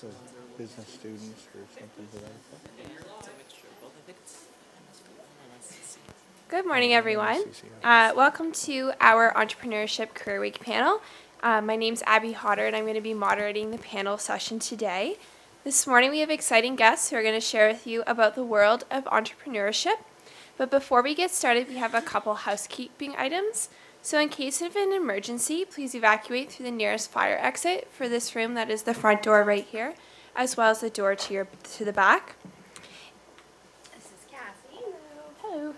the business students or something to that effect. Good morning, everyone. Welcome to our Entrepreneurship Career Week panel. My name's Abby Hodder, and I'm going to be moderating the panel session today. This morning, we have exciting guests who are going to share with you about the world of entrepreneurship. But before we get started, we have a couple housekeeping items. So in case of an emergency, please evacuate through the nearest fire exit for this room. That is the front door right here, as well as the door to the back. This is Kathy. Hello.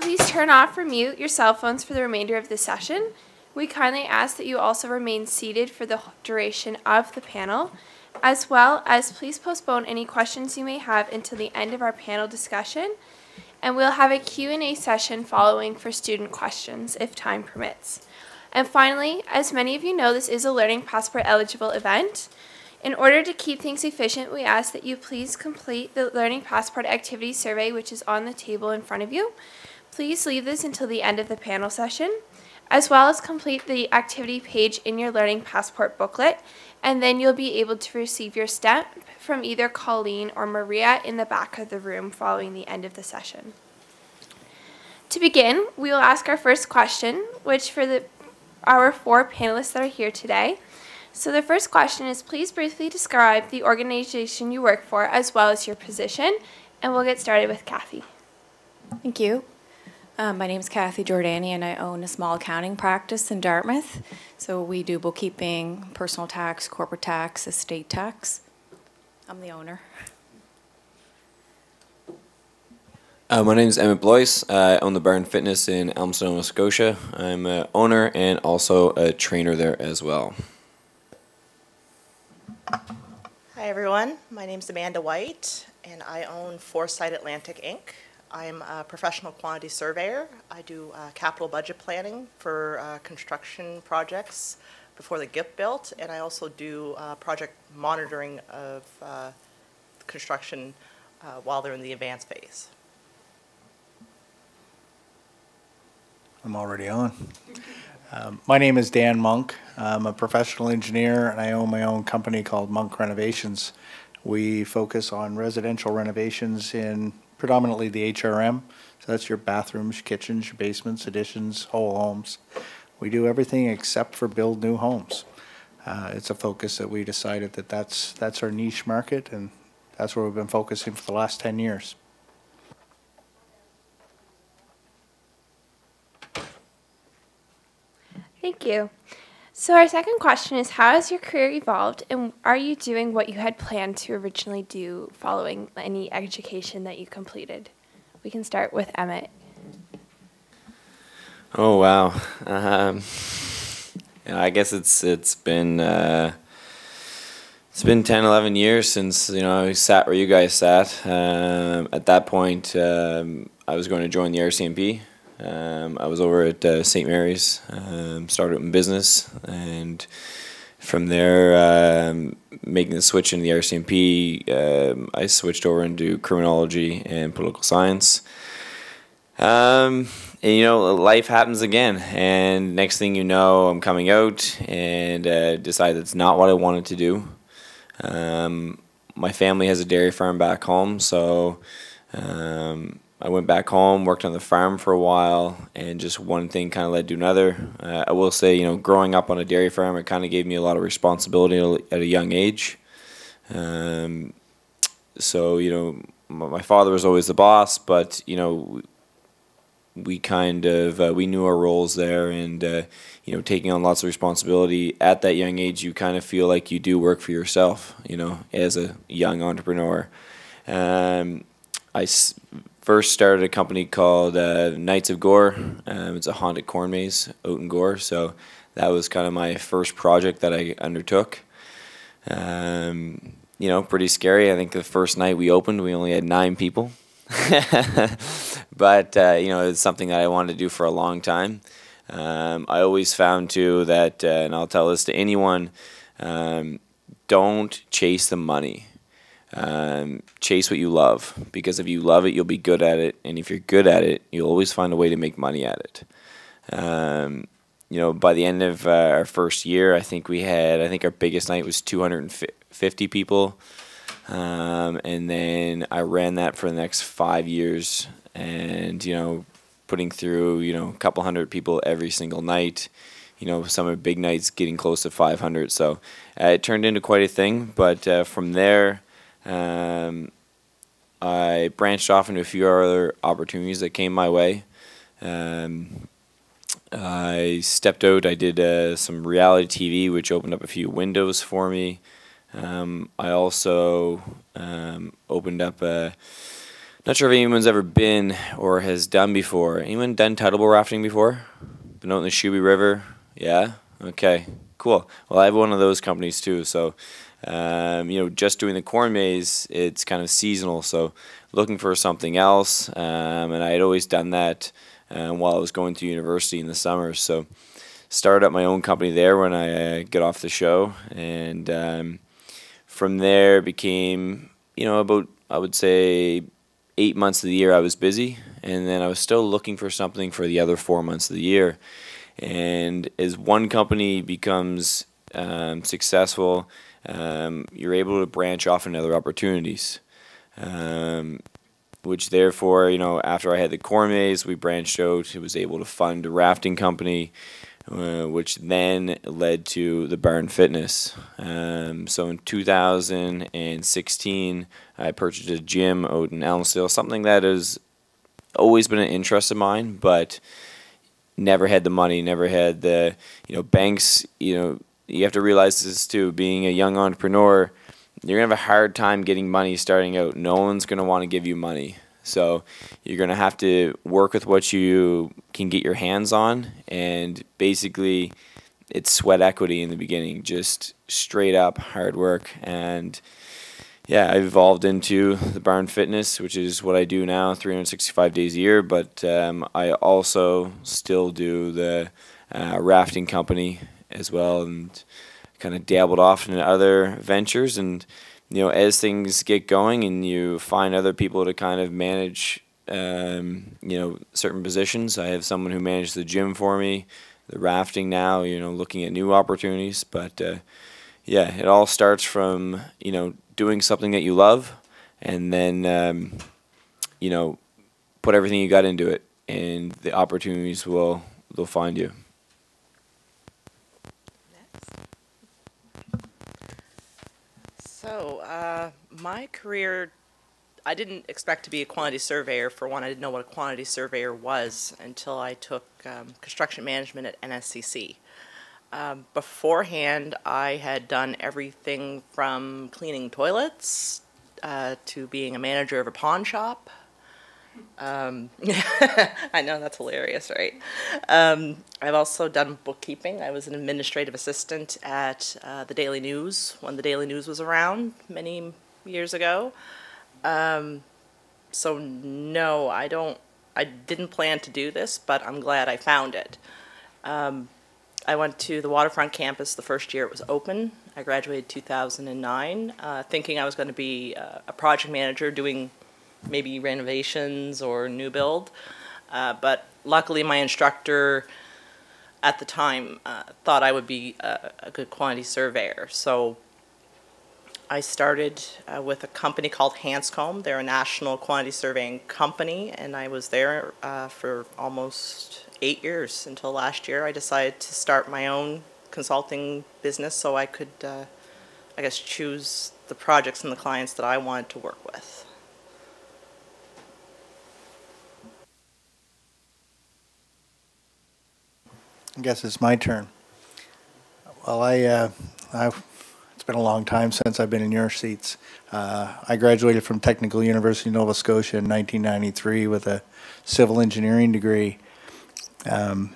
Please turn off or mute your cell phones for the remainder of the session. We kindly ask that you also remain seated for the duration of the panel, as well as please postpone any questions you may have until the end of our panel discussion. And we'll have a Q&A session following for student questions if time permits. And finally, as many of you know, this is a Learning Passport eligible event. In order to keep things efficient, we ask that you please complete the Learning Passport activity survey, which is on the table in front of you. Please leave this until the end of the panel session, as well as complete the activity page in your Learning Passport booklet, and then you'll be able to receive your stamp from either Colleen or Maria in the back of the room following the end of the session. To begin, we will ask our first question, which for our four panelists that are here today. So the first question is, please briefly describe the organization you work for as well as your position, and we'll get started with Kathy. Thank you. My name is Kathy Jordani, and I own a small accounting practice in Dartmouth. So we do bookkeeping, personal tax, corporate tax, estate tax. I'm the owner. My name is Emmett Blois. I own the Barn Fitness in Elmston, Nova Scotia. I'm an owner and also a trainer there as well. Hi everyone, my name is Amanda White, and I own Foresight Atlantic Inc. I'm a professional quantity surveyor. I do capital budget planning for construction projects before they get built, and I also do project monitoring of construction while they're in the advanced phase. I'm already on. My name is Dan Monk. I'm a professional engineer, and I own my own company called Monk Renovations. We focus on residential renovations in predominantly the HRM. So that's your bathrooms, kitchens, your basements, additions, whole homes. We do everything except for build new homes. It's a focus that we decided that that's our niche market, and that's where we've been focusing for the last 10 years. Thank you. So our second question is, how has your career evolved, and are you doing what you had planned to originally do following any education that you completed? We can start with Emmett. Oh wow! I guess it's been 10, 11 years since I sat where you guys sat. At that point, I was going to join the RCMP. I was over at St. Mary's, started in business, and from there, making the switch into the RCMP, I switched over into criminology and political science. And life happens again, and next thing you know, I'm coming out and decide that's not what I wanted to do. My family has a dairy farm back home, so I went back home, worked on the farm for a while, and just one thing kind of led to another. I will say, growing up on a dairy farm, it kind of gave me a lot of responsibility at a young age. So, my father was always the boss, but, we kind of, we knew our roles there, and, taking on lots of responsibility at that young age, you kind of feel like you do work for yourself, as a young entrepreneur. I first started a company called Knights of Gore. It's a haunted corn maze out in Gore, so that was kind of my first project that I undertook. Pretty scary. I think the first night we opened, we only had 9 people. But, it's something that I wanted to do for a long time. I always found, too, that, and I'll tell this to anyone, don't chase the money. Chase what you love, because if you love it, you'll be good at it, and if you're good at it, you'll always find a way to make money at it. By the end of our first year, I think our biggest night was 50 people. And then I ran that for the next 5 years, and, putting through, a couple hundred people every single night. Some of the big nights getting close to 500. So it turned into quite a thing. But from there, I branched off into a few other opportunities that came my way. I stepped out. I did some reality TV, which opened up a few windows for me. I also opened up not sure if anyone's ever been or has done before. Anyone done tidal rafting before? Been out in the Shuby River? Yeah? Okay, cool. Well, I have one of those companies too. So, just doing the corn maze, it's kind of seasonal. So looking for something else. And I had always done that while I was going to university in the summer. So started up my own company there when I got off the show. And from there became, about, I would say, 8 months of the year I was busy, and then I was still looking for something for the other 4 months of the year. And as one company becomes successful, you're able to branch off into other opportunities. Which therefore, after I had the corn maze, we branched out. It was able to fund a rafting company, which then led to the Barn Fitness. So in 2016, I purchased a gym out in Elmsdale, something that has always been an interest of mine, but never had the money, never had the, banks, you have to realize this too, being a young entrepreneur, you're going to have a hard time getting money starting out. No one's going to want to give you money. So you're going to have to work with what you can get your hands on, and basically it's sweat equity in the beginning, just straight up hard work. And yeah, I've evolved into the Barn Fitness, which is what I do now 365 days a year, but I also still do the rafting company as well, and kind of dabbled off into other ventures. And as things get going and you find other people to kind of manage, certain positions. I have someone who manages the gym for me, the rafting now, looking at new opportunities. But, yeah, it all starts from, doing something that you love, and then, put everything you got into it, and the opportunities they'll find you. So, my career, I didn't expect to be a quantity surveyor. For one, I didn't know what a quantity surveyor was until I took construction management at NSCC. Beforehand, I had done everything from cleaning toilets to being a manager of a pawn shop. I know, that's hilarious, right? I've also done bookkeeping. I was an administrative assistant at the Daily News when the Daily News was around many years ago. So no, I didn't plan to do this, but I'm glad I found it. I went to the waterfront campus the first year it was open. I graduated 2009, thinking I was going to be a project manager doing maybe renovations or new build. But luckily my instructor at the time thought I would be a good quantity surveyor. So I started with a company called Hanscom. They're a national quantity surveying company, and I was there for almost 8 years until last year. I decided to start my own consulting business so I could, I guess, choose the projects and the clients that I wanted to work with. I guess it's my turn. Well, it's been a long time since I've been in your seats. I graduated from Technical University of Nova Scotia in 1993 with a civil engineering degree. If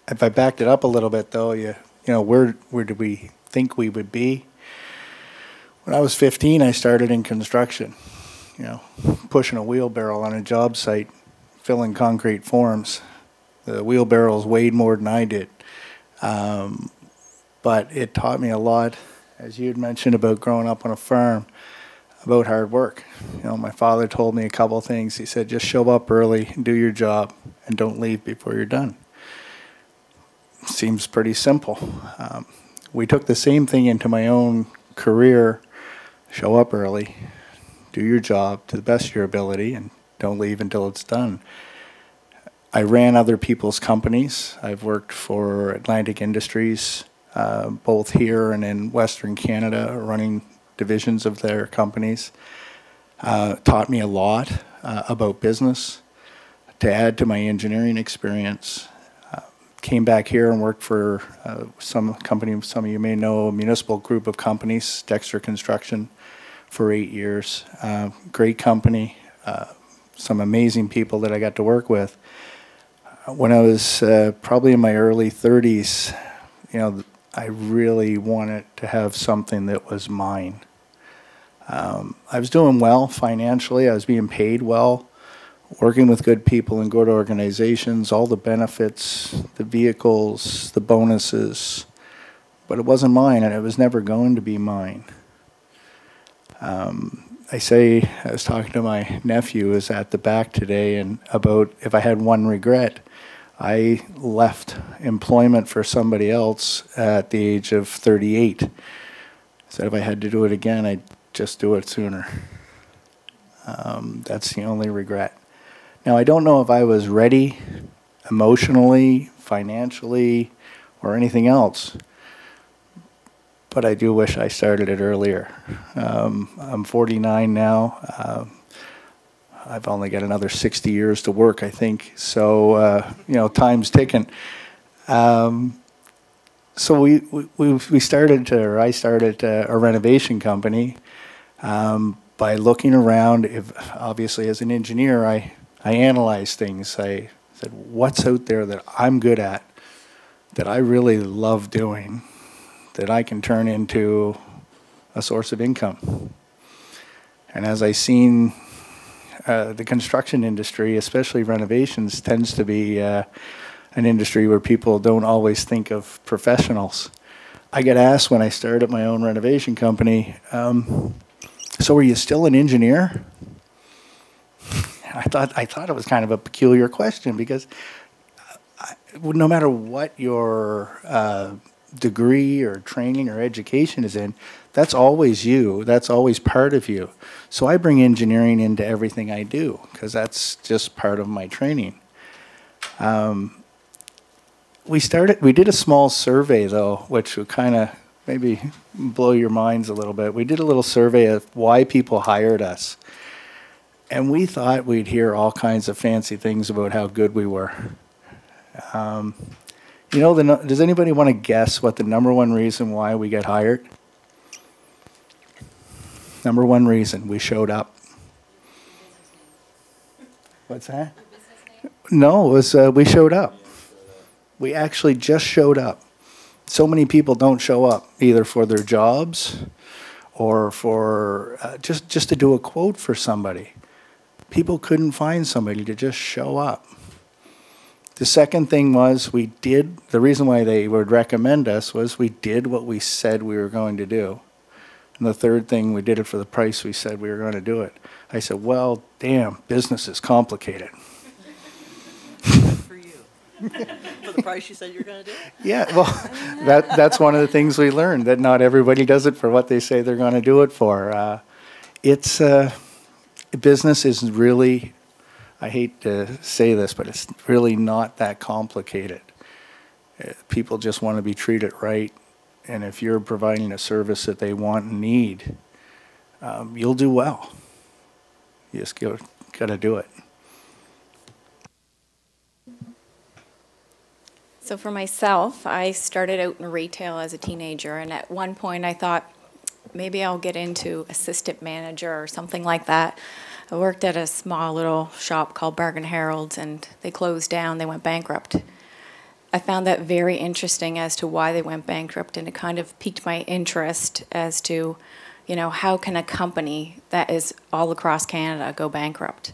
I backed it up a little bit, though, where did we think we would be? When I was 15, I started in construction, pushing a wheelbarrow on a job site, filling concrete forms. The wheelbarrows weighed more than I did. But it taught me a lot, as you had mentioned, about growing up on a farm, about hard work. My father told me a couple of things. He said, just show up early, do your job, and don't leave before you're done. Seems pretty simple. we took the same thing into my own career. Show up early, do your job to the best of your ability, and don't leave until it's done. I ran other people's companies. I've worked for Atlantic Industries, both here and in Western Canada, running divisions of their companies. Taught me a lot about business. To add to my engineering experience, came back here and worked for some company, some of you may know, a municipal group of companies, Dexter Construction, for 8 years. Great company, some amazing people that I got to work with. When I was probably in my early 30s, I really wanted to have something that was mine. I was doing well financially. I was being paid well, working with good people and good organizations, all the benefits, the vehicles, the bonuses, but it wasn't mine, and it was never going to be mine. I was talking to my nephew who was at the back today, and about if I had one regret, I left employment for somebody else at the age of 38. Said if I had to do it again, I'd just do it sooner. That's the only regret. Now, I don't know if I was ready emotionally, financially, or anything else, but I do wish I started it earlier. I'm 49 now. I've only got another 60 years to work, I think. So, time's ticking. So I started a renovation company by looking around. Obviously, as an engineer, I analyzed things. I said, what's out there that I'm good at, that I really love doing, that I can turn into a source of income? And as I seen, the construction industry, especially renovations, tends to be an industry where people don't always think of professionals. I get asked when I started my own renovation company, so are you still an engineer? I thought it was kind of a peculiar question, because no matter what your degree or training or education is in, that's always you. That's always part of you. So I bring engineering into everything I do, because that's just part of my training. We did a small survey, though, which would kind of maybe blow your minds a little bit. We did a little survey of why people hired us. And we thought we'd hear all kinds of fancy things about how good we were. Does anybody want to guess what the #1 reason why we get hired? #1 reason, we showed up. What's that? No, it was we showed up. We actually just showed up. So many people don't show up, either for their jobs or for just to do a quote for somebody. People couldn't find somebody to just show up. The second thing was the reason why they would recommend us was we did what we said we were going to do. And the third thing, we did it for the price we said we were going to do it. I said, well, damn, business is complicated. For you. For the price you said you were going to do it? Yeah, well, that's one of the things we learned, that not everybody does it for what they say they're going to do it for. Business is really, I hate to say this, but it's really not that complicated. People just want to be treated right, and if you're providing a service that they want and need, you'll do well. You just got to do it. So for myself, I started out in retail as a teenager, and at one point I thought maybe I'll get into assistant manager or something like that. I worked at a small little shop called Bargain Harold's, and they closed down, they went bankrupt. I found that very interesting as to why they went bankrupt, and it kind of piqued my interest as to, how can a company that is all across Canada go bankrupt?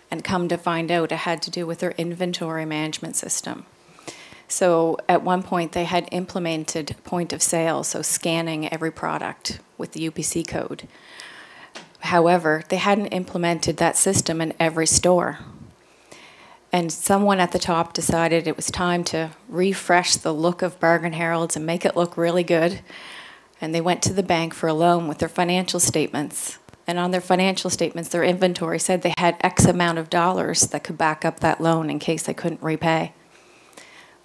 And come to find out, it had to do with their inventory management system. So at one point they had implemented point of sale, so scanning every product with the UPC code. However, they hadn't implemented that system in every store. And someone at the top decided it was time to refresh the look of Bargain Heralds and make it look really good. And they went to the bank for a loan with their financial statements. And on their financial statements, their inventory said they had X amount of dollars that could back up that loan in case they couldn't repay.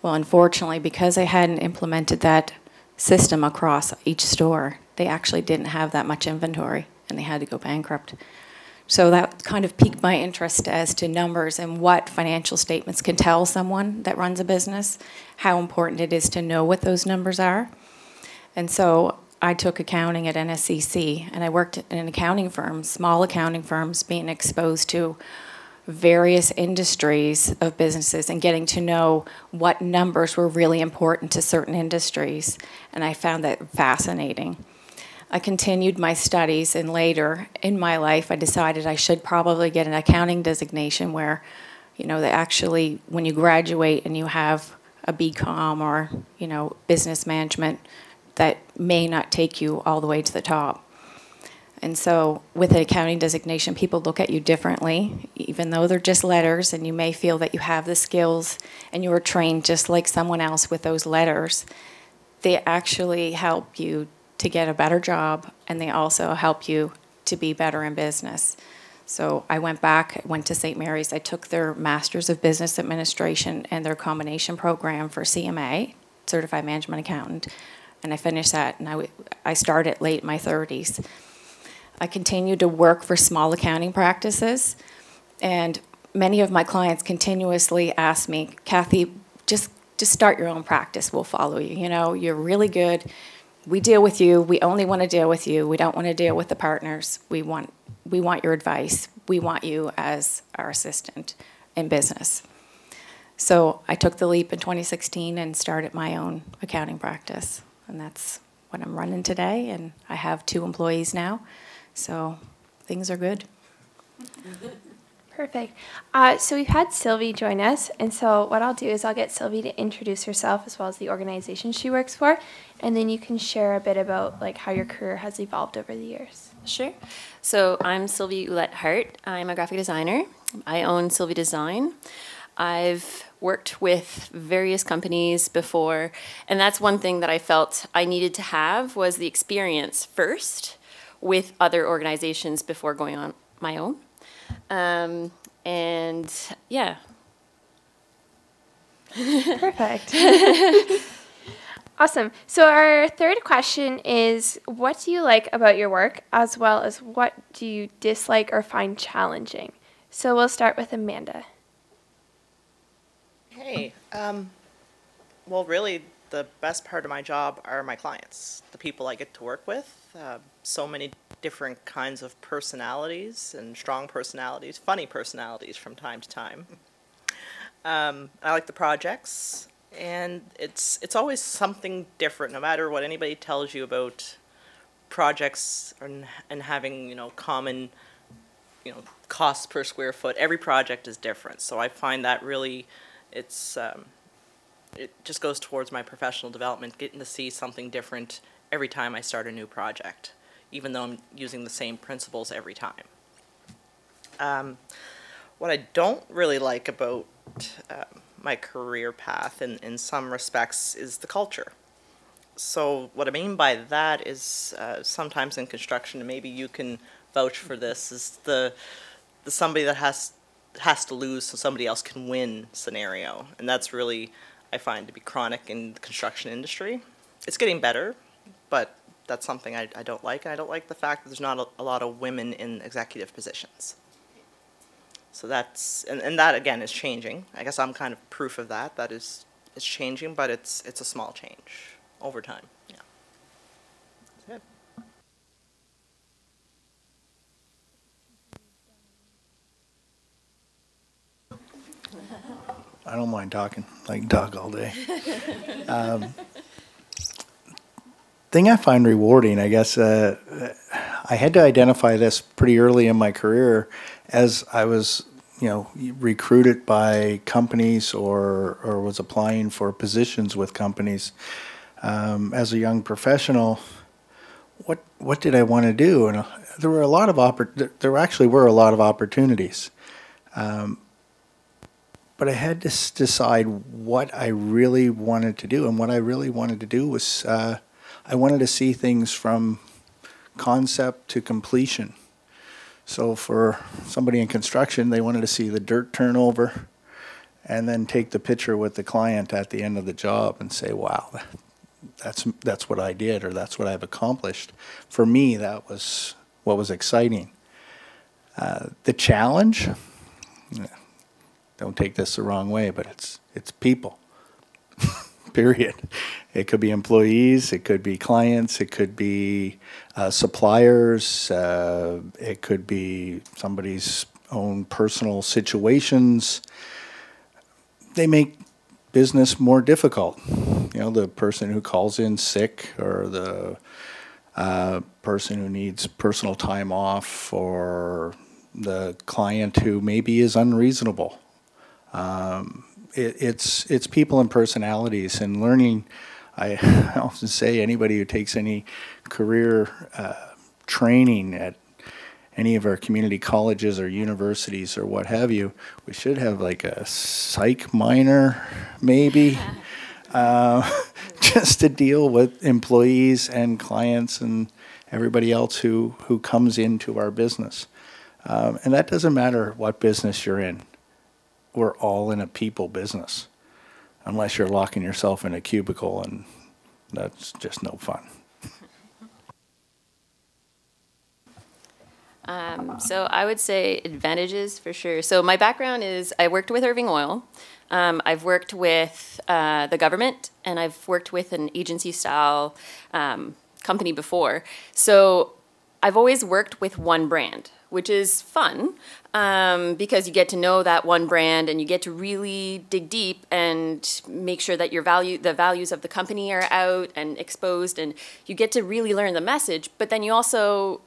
Well, unfortunately, because they hadn't implemented that system across each store, they actually didn't have that much inventory, and they had to go bankrupt. So that kind of piqued my interest as to numbers and what financial statements can tell someone that runs a business, how important it is to know what those numbers are. And so I took accounting at NSCC, and I worked in an accounting firm, small accounting firms, being exposed to various industries of businesses and getting to know what numbers were really important to certain industries. And I found that fascinating. I continued my studies, and later in my life I decided I should probably get an accounting designation where, you know, they actually, when you graduate and you have a BCom or, you know, business management, that may not take you all the way to the top. And so with an accounting designation, people look at you differently, even though they're just letters, and you may feel that you have the skills and you were trained just like someone else with those letters. They actually help you to get a better job, and they also help you to be better in business. So I went back, went to St. Mary's. I took their Masters of Business Administration and their combination program for CMA, Certified Management Accountant, and I finished that, and I started late in my 30s. I continued to work for small accounting practices, and many of my clients continuously ask me, Kathy, just start your own practice, we'll follow you. You know, you're really good. We deal with you. We only want to deal with you. We don't want to deal with the partners. We want your advice. We want you as our assistant in business. So I took the leap in 2016 and started my own accounting practice. And that's what I'm running today. And I have 2 employees now. So things are good. Perfect. So we've had Sylvie join us, and so what I'll do is I'll get Sylvie to introduce herself as well as the organization she works for, and then you can share a bit about like how your career has evolved over the years. Sure. So I'm Sylvie Ouellette-Hart. I'm a graphic designer. I own Sylvie Design. I've worked with various companies before, and that's one thing that I felt I needed to have was the experience first with other organizations before going on my own. And yeah. Perfect. Awesome. So our third question is, what do you like about your work, as well as what do you dislike or find challenging? So we'll start with Amanda. Hey, well, really, the best part of my job are my clients, the people I get to work with. So many different kinds of personalities and strong personalities, funny personalities from time to time. I like the projects, and it's always something different, no matter what anybody tells you about projects and having, you know, common, you know, costs per square foot. Every project is different, so I find that really it just goes towards my professional development, getting to see something different every time I start a new project, even though I'm using the same principles every time. What I don't really like about my career path in some respects is the culture. So what I mean by that is sometimes in construction, and maybe you can vouch for this, is the somebody that has to lose so somebody else can win scenario. And that's really, I find, to be chronic in the construction industry. It's getting better, but that's something I don't like. And I don't like the fact that there's not a lot of women in executive positions. So that's, and that again is changing. I guess I'm kind of proof of that. That is, it's changing, but it's a small change over time. Yeah. That's it. I don't mind talking. I can talk all day. Thing I find rewarding, I guess, I had to identify this pretty early in my career as I was, you know, recruited by companies or was applying for positions with companies. As a young professional, what did I want to do? And there were a lot of there actually were a lot of opportunities. but I had to decide what I really wanted to do. And what I really wanted to do was I wanted to see things from concept to completion. So for somebody in construction, they wanted to see the dirt turnover and then take the picture with the client at the end of the job and say, wow, that's what I did, or that's what I've accomplished. For me, that was what was exciting. The challenge, don't take this the wrong way, but it's people, period. It could be employees, it could be clients, it could be suppliers, it could be somebody's own personal situations. They make business more difficult. You know, the person who calls in sick, or the person who needs personal time off, or the client who maybe is unreasonable. It's people and personalities, and learning. I often say anybody who takes any career training at any of our community colleges or universities or what have you, we should have like a psych minor, maybe, just to deal with employees and clients and everybody else who comes into our business. And that doesn't matter what business you're in. We're all in a people business, unless you're locking yourself in a cubicle, and that's just no fun. So I would say advantages for sure. So my background is I worked with Irving Oil. I've worked with the government, and I've worked with an agency-style company before. So I've always worked with one brand, which is fun because you get to know that one brand, and you get to really dig deep and make sure that the values of the company are out and exposed, and you get to really learn the message. But then you also,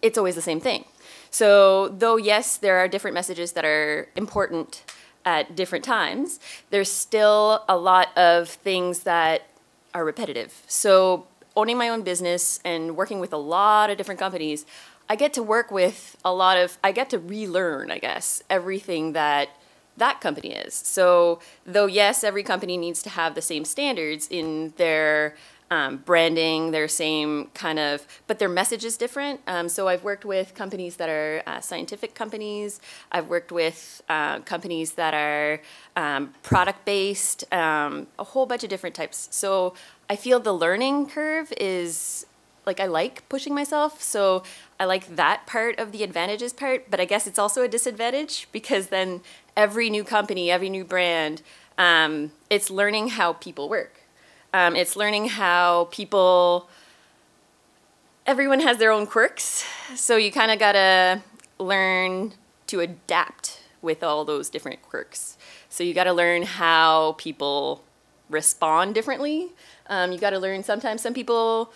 it's always the same thing. So though, yes, there are different messages that are important at different times, there's still a lot of things that are repetitive. So owning my own business and working with a lot of different companies, I get to work with I get to relearn, I guess, everything that company is. So though, yes, every company needs to have the same standards in their branding, their same kind of, but their message is different. So I've worked with companies that are scientific companies. I've worked with companies that are product-based, a whole bunch of different types. So I feel the learning curve is, like, I like pushing myself. So I like that part of the advantages part, but I guess it's also a disadvantage because then every new company, every new brand, it's learning how people work. It's learning how everyone has their own quirks, so you kind of gotta learn to adapt with all those different quirks. So you gotta learn how people respond differently. You gotta learn, sometimes some people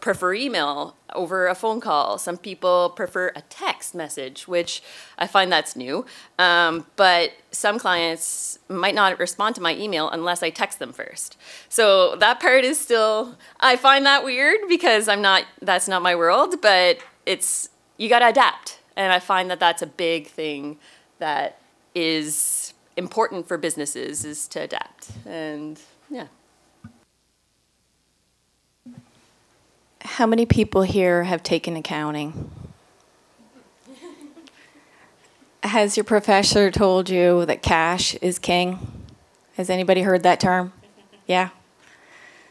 prefer email over a phone call. Some people prefer a text message, which I find that's new. But some clients might not respond to my email unless I text them first. So that part is still, I find that weird because that's not my world, but you gotta adapt. And I find that that's a big thing that is important for businesses, is to adapt. And yeah. How many people here have taken accounting? Has your professor told you that cash is king? Has anybody heard that term? Yeah.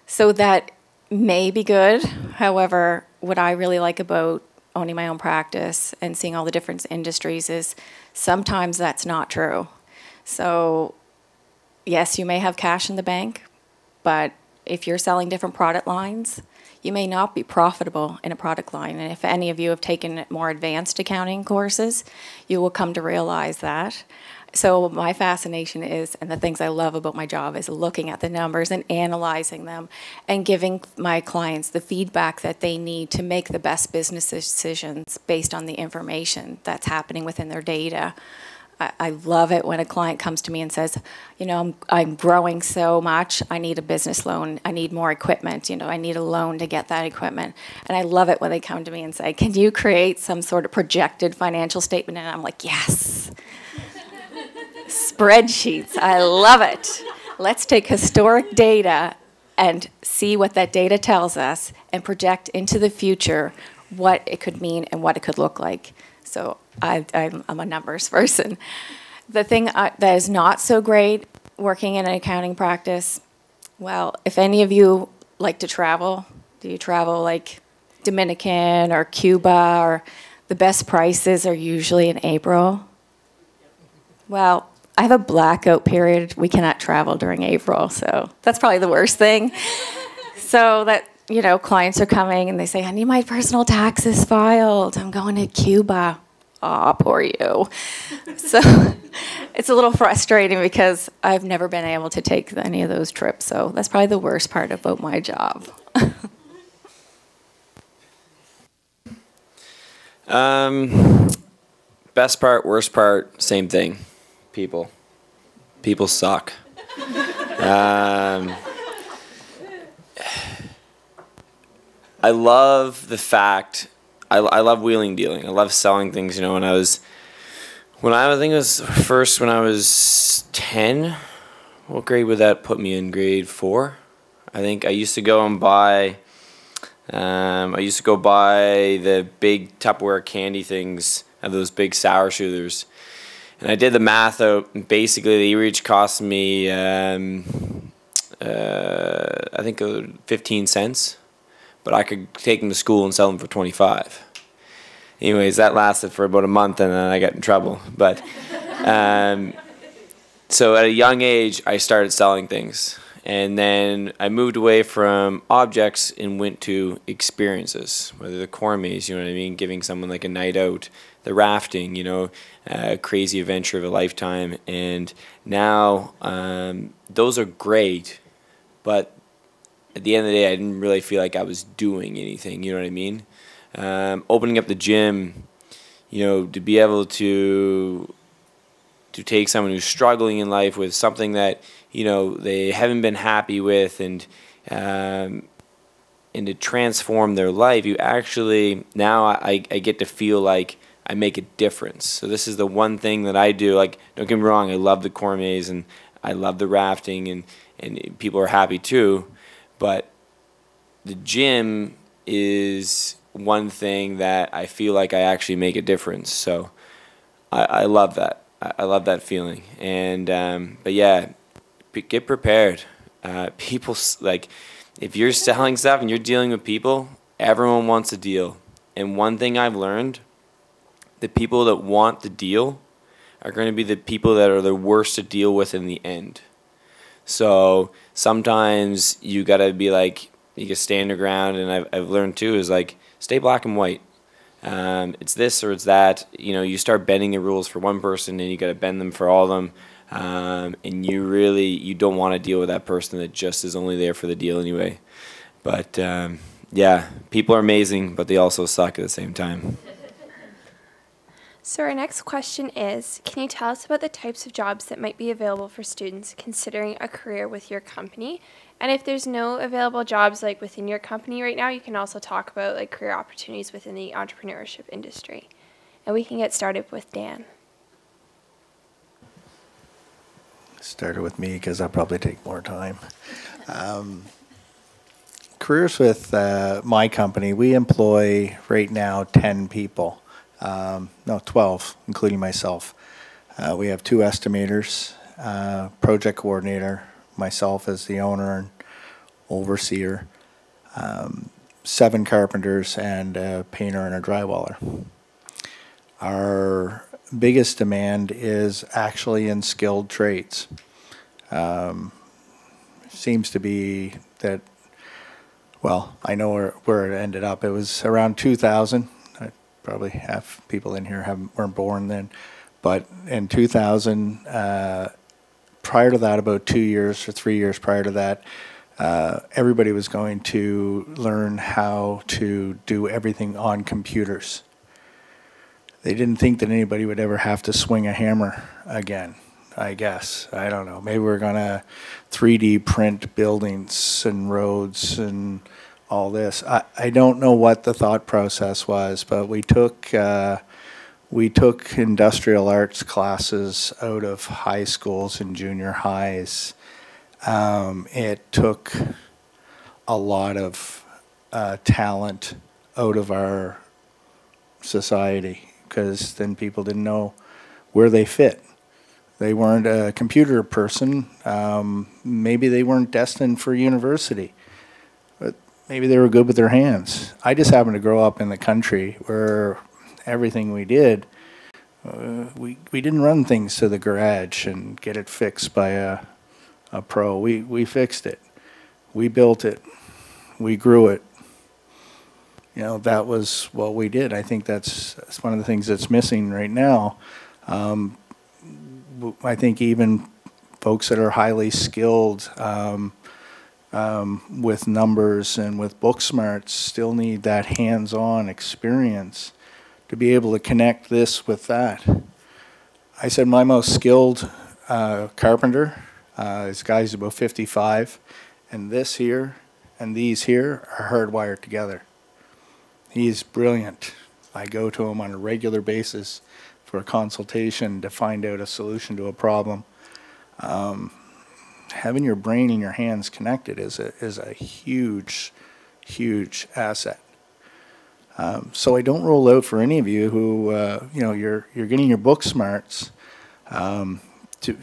So that may be good. However, what I really like about owning my own practice and seeing all the different industries is sometimes that's not true. So yes, you may have cash in the bank, but if you're selling different product lines, you may not be profitable in a product line. And if any of you have taken more advanced accounting courses, you will come to realize that. So my fascination is, and the things I love about my job, is looking at the numbers and analyzing them and giving my clients the feedback that they need to make the best business decisions based on the information that's happening within their data. I love it when a client comes to me and says, you know, I'm growing so much, I need a business loan, I need more equipment, you know, I need a loan to get that equipment. And I love it when they come to me and say, can you create some sort of projected financial statement? And I'm like, yes. Spreadsheets, I love it. Let's take historic data and see what that data tells us and project into the future what it could mean and what it could look like. So I'm a numbers person. The thing that is not so great working in an accounting practice, well, if any of you like to travel, do you travel like Dominican or Cuba, or the best prices are usually in April? Well, I have a blackout period. We cannot travel during April, so that's probably the worst thing. So that, you know, clients are coming and they say, I need my personal taxes filed. I'm going to Cuba. Aw, poor you. So it's a little frustrating because I've never been able to take any of those trips. So that's probably the worst part about my job. Best part, worst part, same thing. People. People suck. I love the fact, I love wheeling dealing. I love selling things, you know, when I think it was first when I was 10, what grade would that put me in? Grade 4? I think I used to go and buy, the big Tupperware candy things of those big sour shooters. And I did the math out, and basically they each cost me, I think 15 cents. But I could take them to school and sell them for 25. Anyways, that lasted for about a month, and then I got in trouble. But so at a young age, I started selling things. And then I moved away from objects and went to experiences, whether the corn maze, you know what I mean, giving someone like a night out, the rafting, you know, a crazy adventure of a lifetime. And now those are great, but at the end of the day, I didn't really feel like I was doing anything, you know what I mean? Opening up the gym, you know, to be able to take someone who's struggling in life with something that, you know, they haven't been happy with, and to transform their life, you actually, now I get to feel like I make a difference. So this is the one thing that I do. Like, don't get me wrong, I love the corn maze and I love the rafting, and people are happy too, but the gym is one thing that I feel like I actually make a difference. So I love that. I love that feeling. And but yeah, get prepared. People, like, if you're selling stuff and you're dealing with people, everyone wants a deal. And one thing I've learned, the people that want the deal are going to be the people that are the worst to deal with in the end. So sometimes you got to be like, you can stand your ground, and I've learned too is like, stay black and white. It's this or it's that. You know, you start bending the rules for one person, and you got to bend them for all of them. And you don't want to deal with that person that just is only there for the deal anyway. But yeah, people are amazing, but they also suck at the same time. So our next question is, can you tell us about the types of jobs that might be available for students considering a career with your company? And if there's no available jobs like within your company right now, you can also talk about like career opportunities within the entrepreneurship industry. And we can get started with Dan. Started with me because I'll probably take more time. Careers with my company, we employ right now 10 people. No, 12, including myself. We have 2 estimators, project coordinator, myself as the owner and overseer, 7 carpenters, and a painter and a drywaller. Our biggest demand is actually in skilled trades. Seems to be that, well, I know where it ended up. It was around 2000. Probably half people in here weren't born then, but in 2000, prior to that, about 2 years or 3 years prior to that, everybody was going to learn how to do everything on computers. They didn't think that anybody would ever have to swing a hammer again, I guess. I don't know. Maybe we're going to 3D print buildings and roads and all this. I don't know what the thought process was, but we took We took industrial arts classes out of high schools and junior highs. It took a lot of talent out of our society, because then people didn't know where they fit. They weren't a computer person. Maybe they weren't destined for university, but maybe they were good with their hands. I just happened to grow up in the country where everything we did, we didn't run things to the garage and get it fixed by a pro. We fixed it. We built it. We grew it. You know, that was what we did. I think that's one of the things that's missing right now. I think even folks that are highly skilled with numbers and with book smarts still need that hands-on experience to be able to connect this with that. I said my most skilled carpenter is guys about 55, and this here and these here are hardwired together. He's brilliant. I go to him on a regular basis for a consultation to find out a solution to a problem. Having your brain and your hands connected is a huge, huge asset. So I don't roll out for any of you who you know, you're getting your book smarts to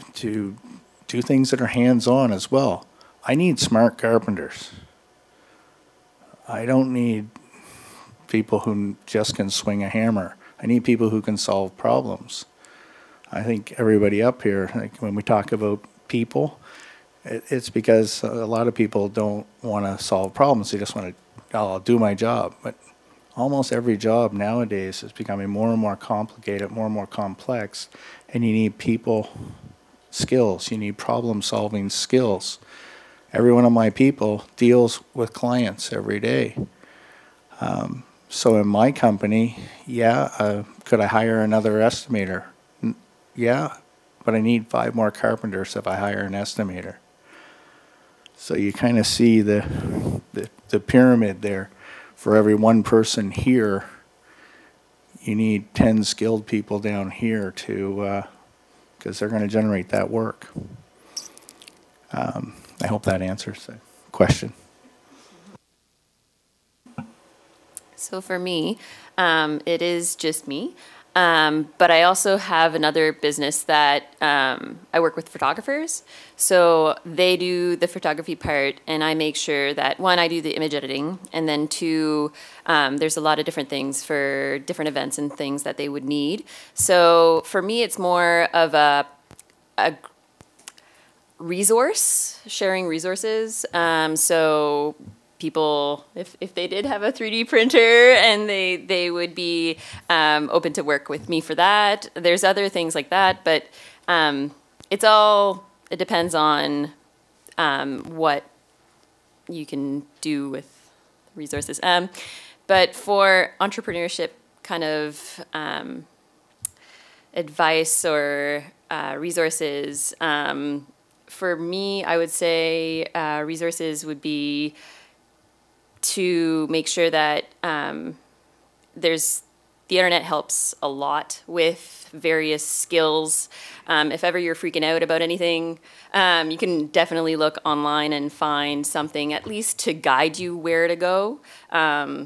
do things that are hands-on as well. I need smart carpenters. I don't need people who just can swing a hammer. I need people who can solve problems. I think everybody up here, like when we talk about people, it's because a lot of people don't want to solve problems. They just want to, oh, I'll do my job. But almost every job nowadays is becoming more and more complicated, more and more complex, and you need people skills. You need problem-solving skills. Every one of my people deals with clients every day. So in my company, yeah, could I hire another estimator? Yeah, but I need 5 more carpenters if I hire an estimator. So you kind of see the pyramid there. For every one person here, you need 10 skilled people down here to, because they're going to generate that work. I hope that answers the question. So for me, it is just me. But I also have another business that I work with photographers. So they do the photography part, and I make sure that, 1, I do the image editing, and then 2, there's a lot of different things for different events and things that they would need. So for me, it's more of a resource, sharing resources. So people, if they did have a 3D printer and they would be open to work with me for that. There's other things like that, but it depends on what you can do with resources. But for entrepreneurship kind of advice or resources, for me, I would say resources would be to make sure that the internet helps a lot with various skills. If ever you're freaking out about anything, you can definitely look online and find something at least to guide you where to go. Yeah.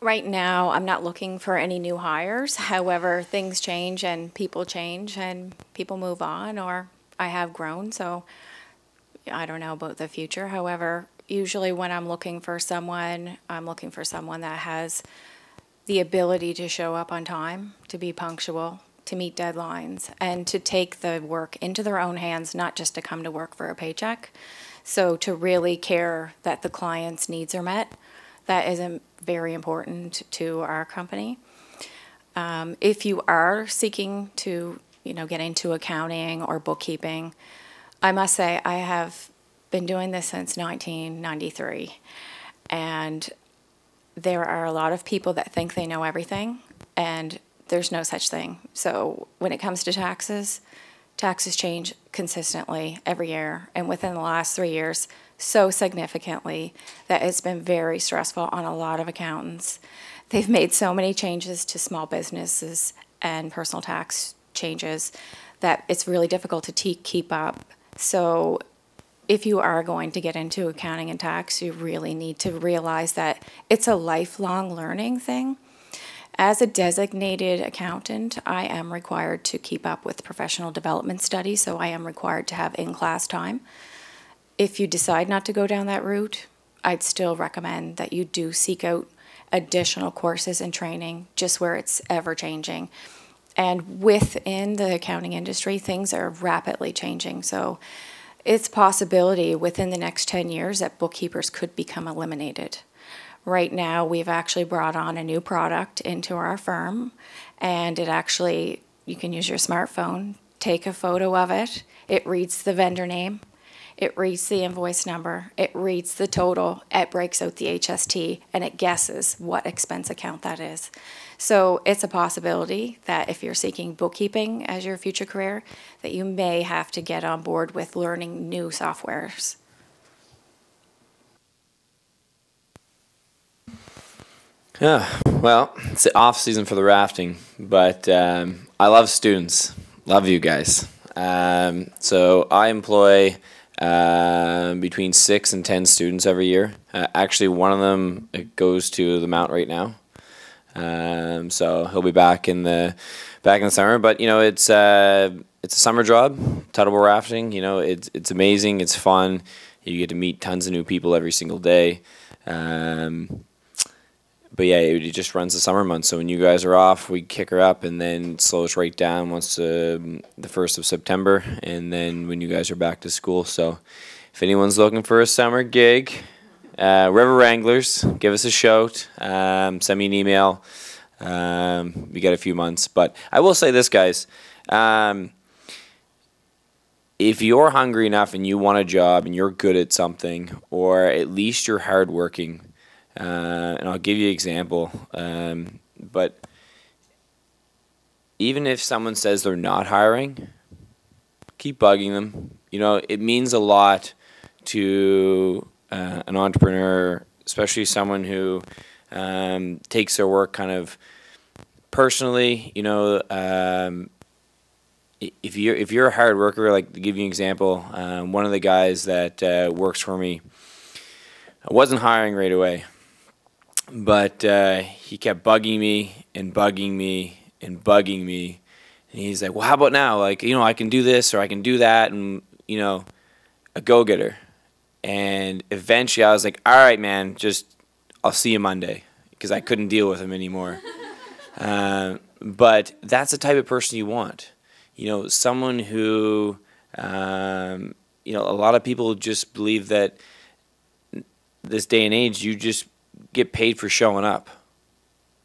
Right now, I'm not looking for any new hires. However, things change and people move on, or I have grown, so I don't know about the future. However, usually when I'm looking for someone that has the ability to show up on time, to be punctual, to meet deadlines, and to take the work into their own hands, not just to come to work for a paycheck. So to really care that the client's needs are met, that is very important to our company. If you are seeking to get into accounting or bookkeeping, I must say I have been doing this since 1993, and there are a lot of people that think they know everything, and there's no such thing. So when it comes to taxes, taxes change consistently every year, and within the last 3 years, so significantly that it's been very stressful on a lot of accountants. They've made so many changes to small businesses and personal tax changes that it's really difficult to keep up. So if you are going to get into accounting and tax, you really need to realize that it's a lifelong learning thing. As a designated accountant, I am required to keep up with professional development studies, so I am required to have in-class time. If you decide not to go down that route, I'd still recommend that you do seek out additional courses and training just where it's ever changing. And within the accounting industry, things are rapidly changing. So it's a possibility within the next 10 years that bookkeepers could become eliminated. Right now, we've actually brought on a new product into our firm, and it actually, you can use your smartphone, take a photo of it, it reads the vendor name, it reads the invoice number, it reads the total, it breaks out the HST, and it guesses what expense account that is. So it's a possibility that if you're seeking bookkeeping as your future career, that you may have to get on board with learning new softwares. Yeah, well, it's the off season for the rafting, but I love students. Love you guys. So I employ between 6 and 10 students every year. Actually, one of them goes to the Mount right now. So he'll be back in the summer. But you know, it's a summer job, tuttable rafting. You know, it's amazing. It's fun. You get to meet tons of new people every single day. But yeah, it just runs the summer months. So when you guys are off, we kick her up and then slow us right down once the 1st of September, and then when you guys are back to school. So if anyone's looking for a summer gig, River Wranglers, give us a shout. Send me an email. We got a few months. But I will say this, guys. If you're hungry enough and you want a job and you're good at something, or at least you're hardworking, and I'll give you an example, but even if someone says they're not hiring, keep bugging them. You know, it means a lot to an entrepreneur, especially someone who takes their work kind of personally. You know, if you're a hard worker, like to give you an example, one of the guys that works for me, I wasn't hiring right away. But he kept bugging me and bugging me and bugging me. And he's like, well, how about now? Like, you know, I can do this or I can do that. And, you know, a go-getter. And eventually I was like, all right, man, I'll see you Monday. Because I couldn't deal with him anymore. But that's the type of person you want. You know, someone who, you know, a lot of people just believe that this day and age, you just get paid for showing up.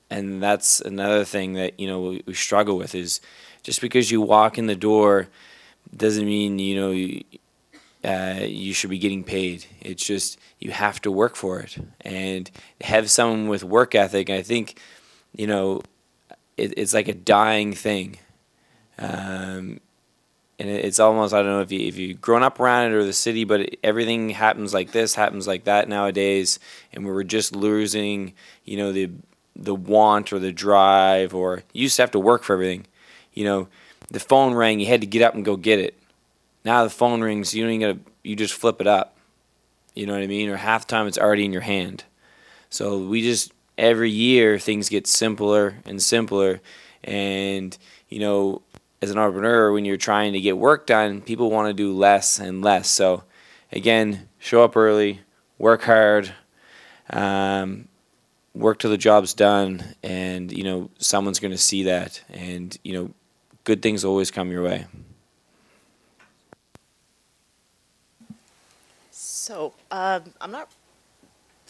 And that's another thing that, you know, we struggle with, is just because you walk in the door doesn't mean, you know, you should be getting paid. It's just you have to work for it. And have someone with work ethic, I think, you know, it's like a dying thing. And it's almost, I don't know if you've grown up around it or the city, but everything happens like this, happens like that nowadays, and we're just losing, you know, the want or the drive, or you used to have to work for everything. You know, the phone rang, you had to get up and go get it. Now the phone rings, you just flip it up. You know what I mean? Or half the time it's already in your hand. So every year things get simpler and simpler, and, you know, as an entrepreneur, when you're trying to get work done, people want to do less and less. So, again, show up early, work hard, work till the job's done, and, you know, someone's going to see that. And, you know, good things always come your way. So, I'm not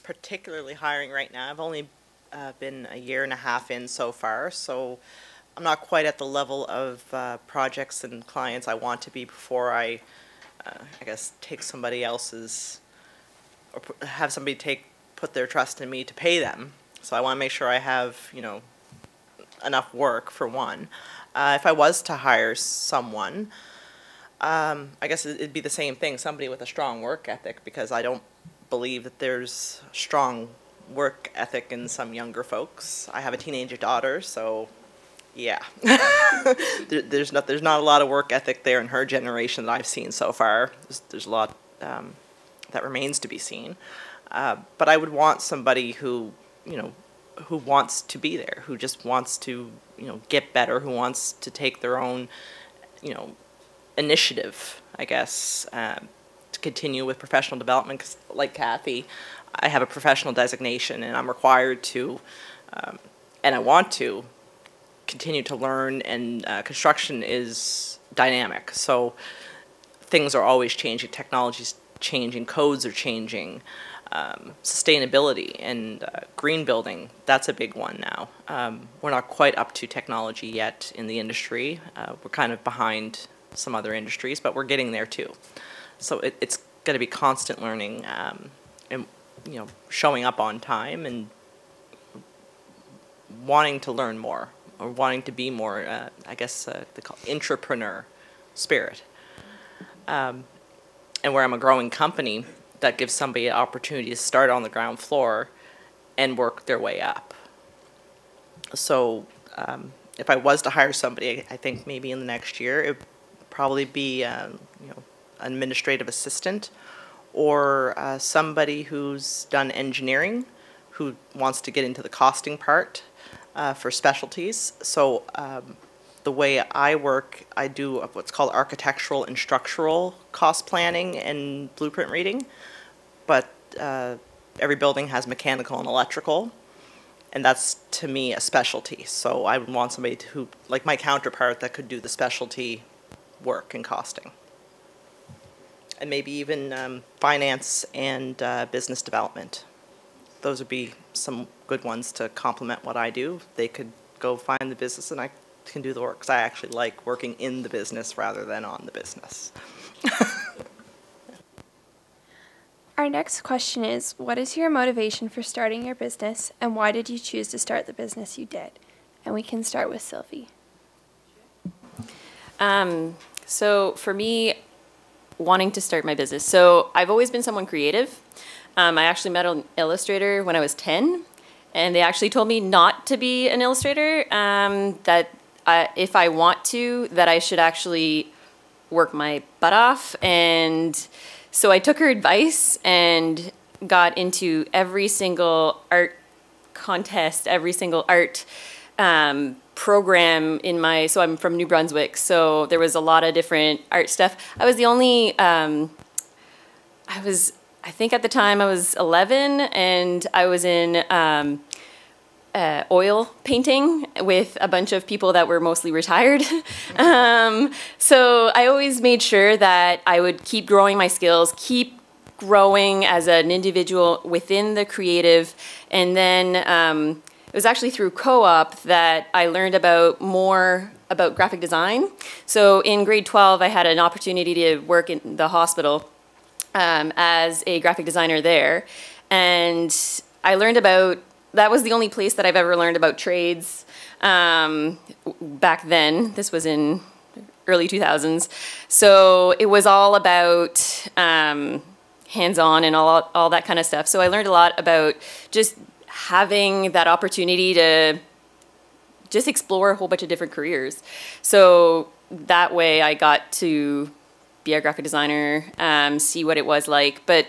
particularly hiring right now. I've only been a year and a half in so far, so I'm not quite at the level of projects and clients I want to be before I guess, take somebody else's, or have somebody put their trust in me to pay them. So I want to make sure I have, you know, enough work for one. If I was to hire someone, I guess it'd be the same thing, somebody with a strong work ethic, because I don't believe that there's strong work ethic in some younger folks. I have a teenage daughter, so yeah. there's not a lot of work ethic there in her generation that I've seen so far. There's a lot that remains to be seen. But I would want somebody who, who wants to be there, who just wants to, get better, who wants to take their own, initiative, I guess, to continue with professional development. Because, like Kathy, I have a professional designation, and I'm required to, and I want to, continue to learn. And construction is dynamic, so things are always changing. Technology's changing, codes are changing. Sustainability and green building, that's a big one now. We're not quite up to technology yet in the industry. We're kind of behind some other industries, but we're getting there too. So it's going to be constant learning, and showing up on time and wanting to learn more, or wanting to be more, I guess they call it intrapreneur spirit. And where I'm a growing company, that gives somebody an opportunity to start on the ground floor and work their way up. So if I was to hire somebody, I think maybe in the next year, it would probably be an administrative assistant, or somebody who's done engineering, who wants to get into the costing part for specialties. So the way I work, I do what's called architectural and structural cost planning and blueprint reading. But every building has mechanical and electrical, and that's, to me, a specialty. So I would want somebody who, like my counterpart, that could do the specialty work and costing. And maybe even finance and business development. Those would be some good ones to complement what I do. They could go find the business, and I can do the work, because I actually like working in the business rather than on the business. Our next question is, what is your motivation for starting your business, and why did you choose to start the business you did? And we can start with Sylvie. So for me, wanting to start my business. So I've always been someone creative. I actually met an illustrator when I was 10, and they actually told me not to be an illustrator, that if I want to, that I should actually work my butt off. And so I took her advice and got into every single art contest, every single art program in my, so I'm from New Brunswick, so there was a lot of different art stuff. I was the only, I think at the time I was 11, and I was in oil painting with a bunch of people that were mostly retired. So I always made sure that I would keep growing my skills, keep growing as an individual within the creative. And then it was actually through co-op that I learned more about graphic design. So in grade 12, I had an opportunity to work in the hospital as a graphic designer there. And I learned about, that was the only place that I've ever learned about trades back then. This was in early 2000s. So it was all about hands-on and all that kind of stuff. So I learned a lot about just having that opportunity to just explore a whole bunch of different careers. So that way I got to be a graphic designer, see what it was like. But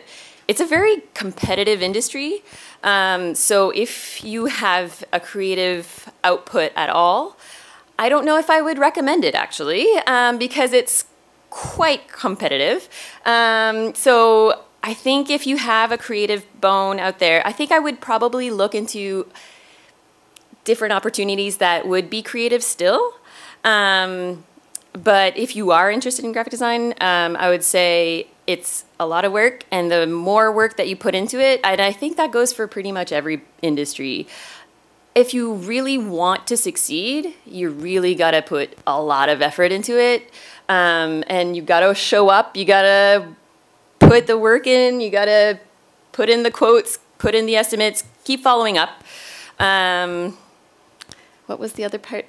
it's a very competitive industry. So if you have a creative output at all, I don't know if I would recommend it, actually, because it's quite competitive. So I think if you have a creative bone out there, I think I would probably look into different opportunities that would be creative still. But if you are interested in graphic design, I would say it's a lot of work, and the more work that you put into it, and I think that goes for pretty much every industry. If you really want to succeed, you really got to put a lot of effort into it, and you got to show up, you got to put the work in, you got to put in the quotes, put in the estimates, keep following up. What was the other part?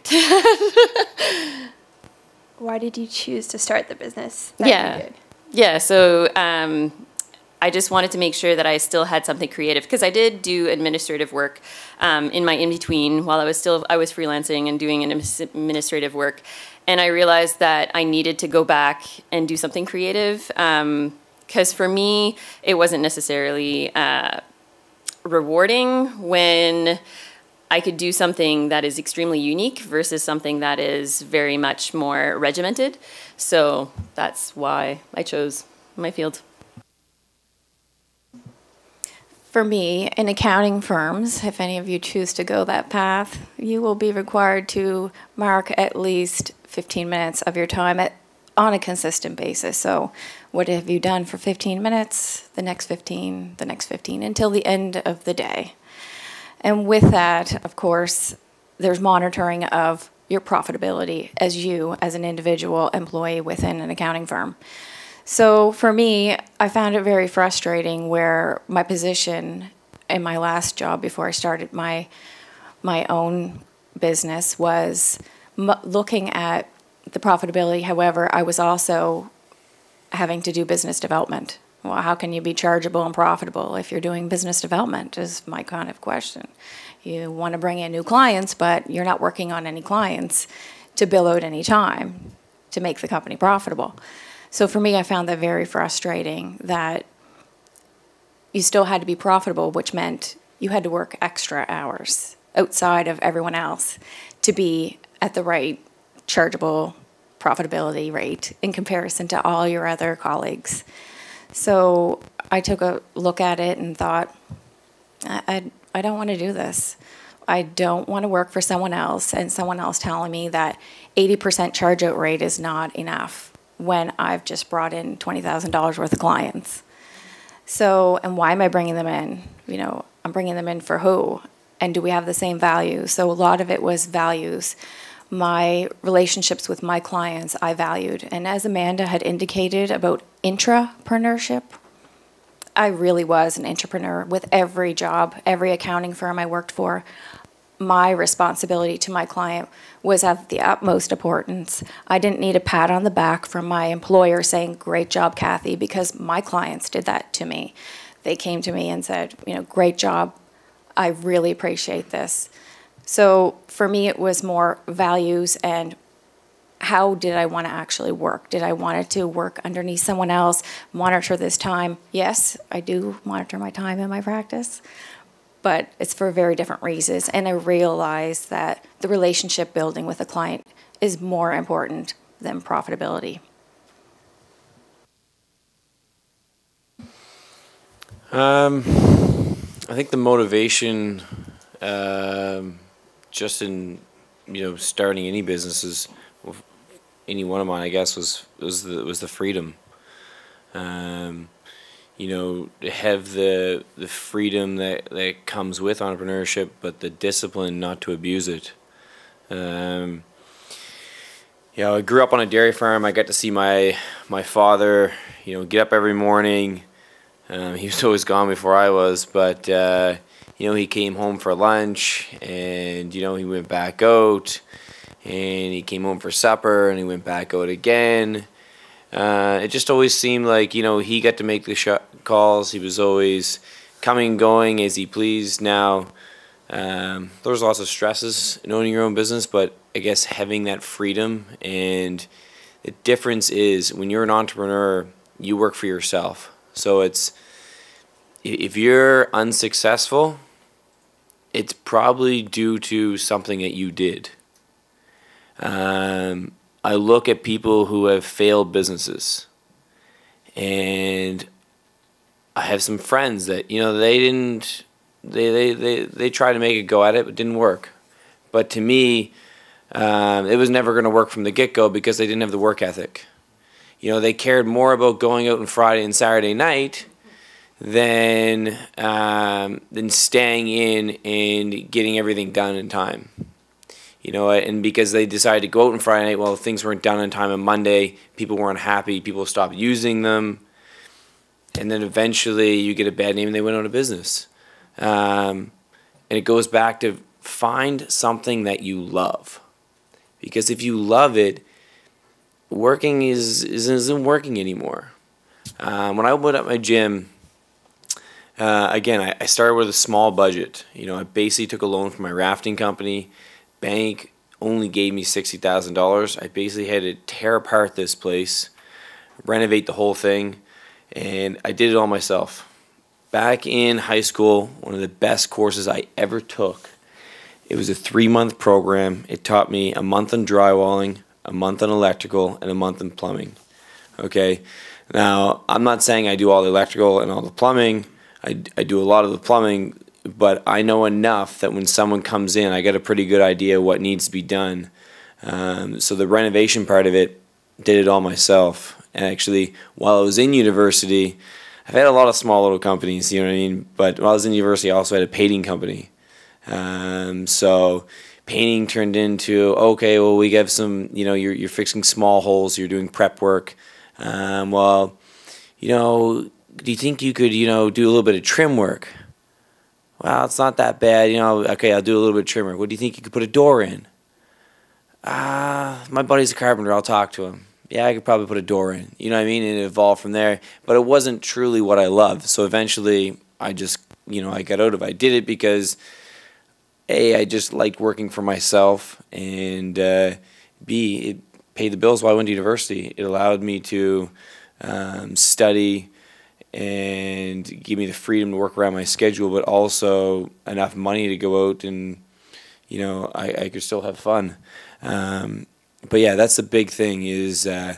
why did you choose to start the business that you did? Yeah, so I just wanted to make sure that I still had something creative, because I did do administrative work in my in-between while I was freelancing and doing administrative work. And I realized that I needed to go back and do something creative, because for me, it wasn't necessarily rewarding when I could do something that is extremely unique versus something that is very much more regimented. So that's why I chose my field. For me, in accounting firms, if any of you choose to go that path, you will be required to mark at least 15 minutes of your time on a consistent basis. So what have you done for 15 minutes, the next 15, the next 15, until the end of the day. And with that, of course, there's monitoring of your profitability as an individual employee within an accounting firm. So for me, I found it very frustrating where my position in my last job before I started my own business was looking at the profitability. However, I was also having to do business development. Well, how can you be chargeable and profitable if you're doing business development is my kind of question. You want to bring in new clients, but you're not working on any clients to bill out any time to make the company profitable. So for me, I found that very frustrating that you still had to be profitable, which meant you had to work extra hours outside of everyone else to be at the right chargeable profitability rate in comparison to all your other colleagues. So I took a look at it and thought, I don't want to do this. I don't want to work for someone else and someone else telling me that 80% charge out rate is not enough when I've just brought in $20,000 worth of clients. So, and why am I bringing them in? You know, I'm bringing them in for who? And do we have the same values? So a lot of it was values. My relationships with my clients I valued. And as Amanda had indicated about intrapreneurship, I really was an entrepreneur with every job, every accounting firm I worked for. My responsibility to my client was of the utmost importance. I didn't need a pat on the back from my employer saying, "Great job, Kathy," because my clients did that to me. They came to me and said, you know, "Great job. I really appreciate this." So for me, it was more values and how did I want to actually work? Did I want it to work underneath someone else, monitor this time? Yes, I do monitor my time in my practice, but it's for very different reasons. And I realized that the relationship building with a client is more important than profitability. I think the motivation, just in starting any businesses, any one of mine, I guess, was the freedom. To have the freedom that comes with entrepreneurship, but the discipline not to abuse it. I grew up on a dairy farm. I got to see my father, get up every morning. He was always gone before I was, but he came home for lunch, and he went back out, and he came home for supper, and he went back out again. It just always seemed like he got to make the calls. He was always coming and going as he pleased. Now there's lots of stresses in owning your own business, but I guess having that freedom, and the difference is when you're an entrepreneur, you work for yourself. So if you're unsuccessful, it's probably due to something that you did. I look at people who have failed businesses, and I have some friends that they tried to make a go at it, but it didn't work. But to me, it was never going to work from the get-go because they didn't have the work ethic. They cared more about going out on Friday and Saturday night than staying in and getting everything done in time. And because they decided to go out on Friday night, well, things weren't done in time on Monday, people weren't happy, people stopped using them, and then eventually you get a bad name and they went out of business. And it goes back to find something that you love. Because if you love it, working isn't working anymore. When I opened up my gym, again, I started with a small budget. You know, I basically took a loan from my rafting company. Bank only gave me $60,000. I basically had to tear apart this place, renovate the whole thing, and I did it all myself. Back in high school, one of the best courses I ever took. It was a 3-month program. It taught me a month on drywalling, a month on electrical, and a month on plumbing. Okay, now I'm not saying I do all the electrical and all the plumbing. I do a lot of the plumbing, but I know enough that when someone comes in, I got a pretty good idea what needs to be done. So the renovation part of it, did it all myself. And actually, while I was in university, I've had a lot of small little companies, you know what I mean? But while I was in university, I also had a painting company. So painting turned into, okay, well, we have some, you know, you're fixing small holes, you're doing prep work. Well, you know, do you think you could, you know, do a little bit of trim work? Well, it's not that bad, you know, okay, I'll do a little bit of trim work. What do you think you could put a door in? My buddy's a carpenter, I'll talk to him. Yeah, I could probably put a door in, you know what I mean? And it evolved from there, but it wasn't truly what I loved. So eventually, I just, you know, I got out of it. I did it because, A, I just liked working for myself, and B, it paid the bills while I went to university. It allowed me to study and give me the freedom to work around my schedule, but also enough money to go out and, you know, I could still have fun. But yeah, that's the big thing is the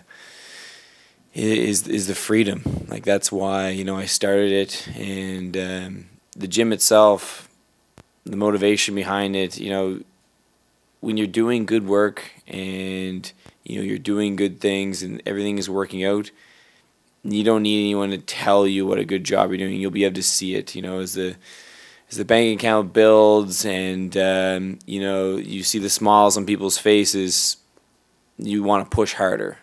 freedom. Like, that's why, you know, I started it, and the gym itself, the motivation behind it, you know, when you're doing good work and, you know, you're doing good things and everything is working out, you don't need anyone to tell you what a good job you're doing. You'll be able to see it, you know, as the bank account builds and, you know, you see the smiles on people's faces, you want to push harder.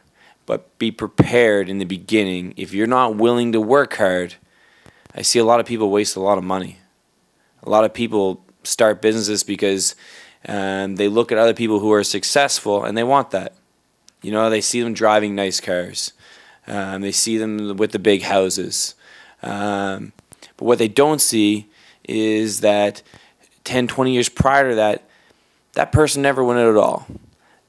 But be prepared in the beginning. If you're not willing to work hard, I see a lot of people waste a lot of money. A lot of people start businesses because they look at other people who are successful and they want that. You know, they see them driving nice cars. They see them with the big houses. But what they don't see is that 10, 20 years prior to that, that person never went out at all.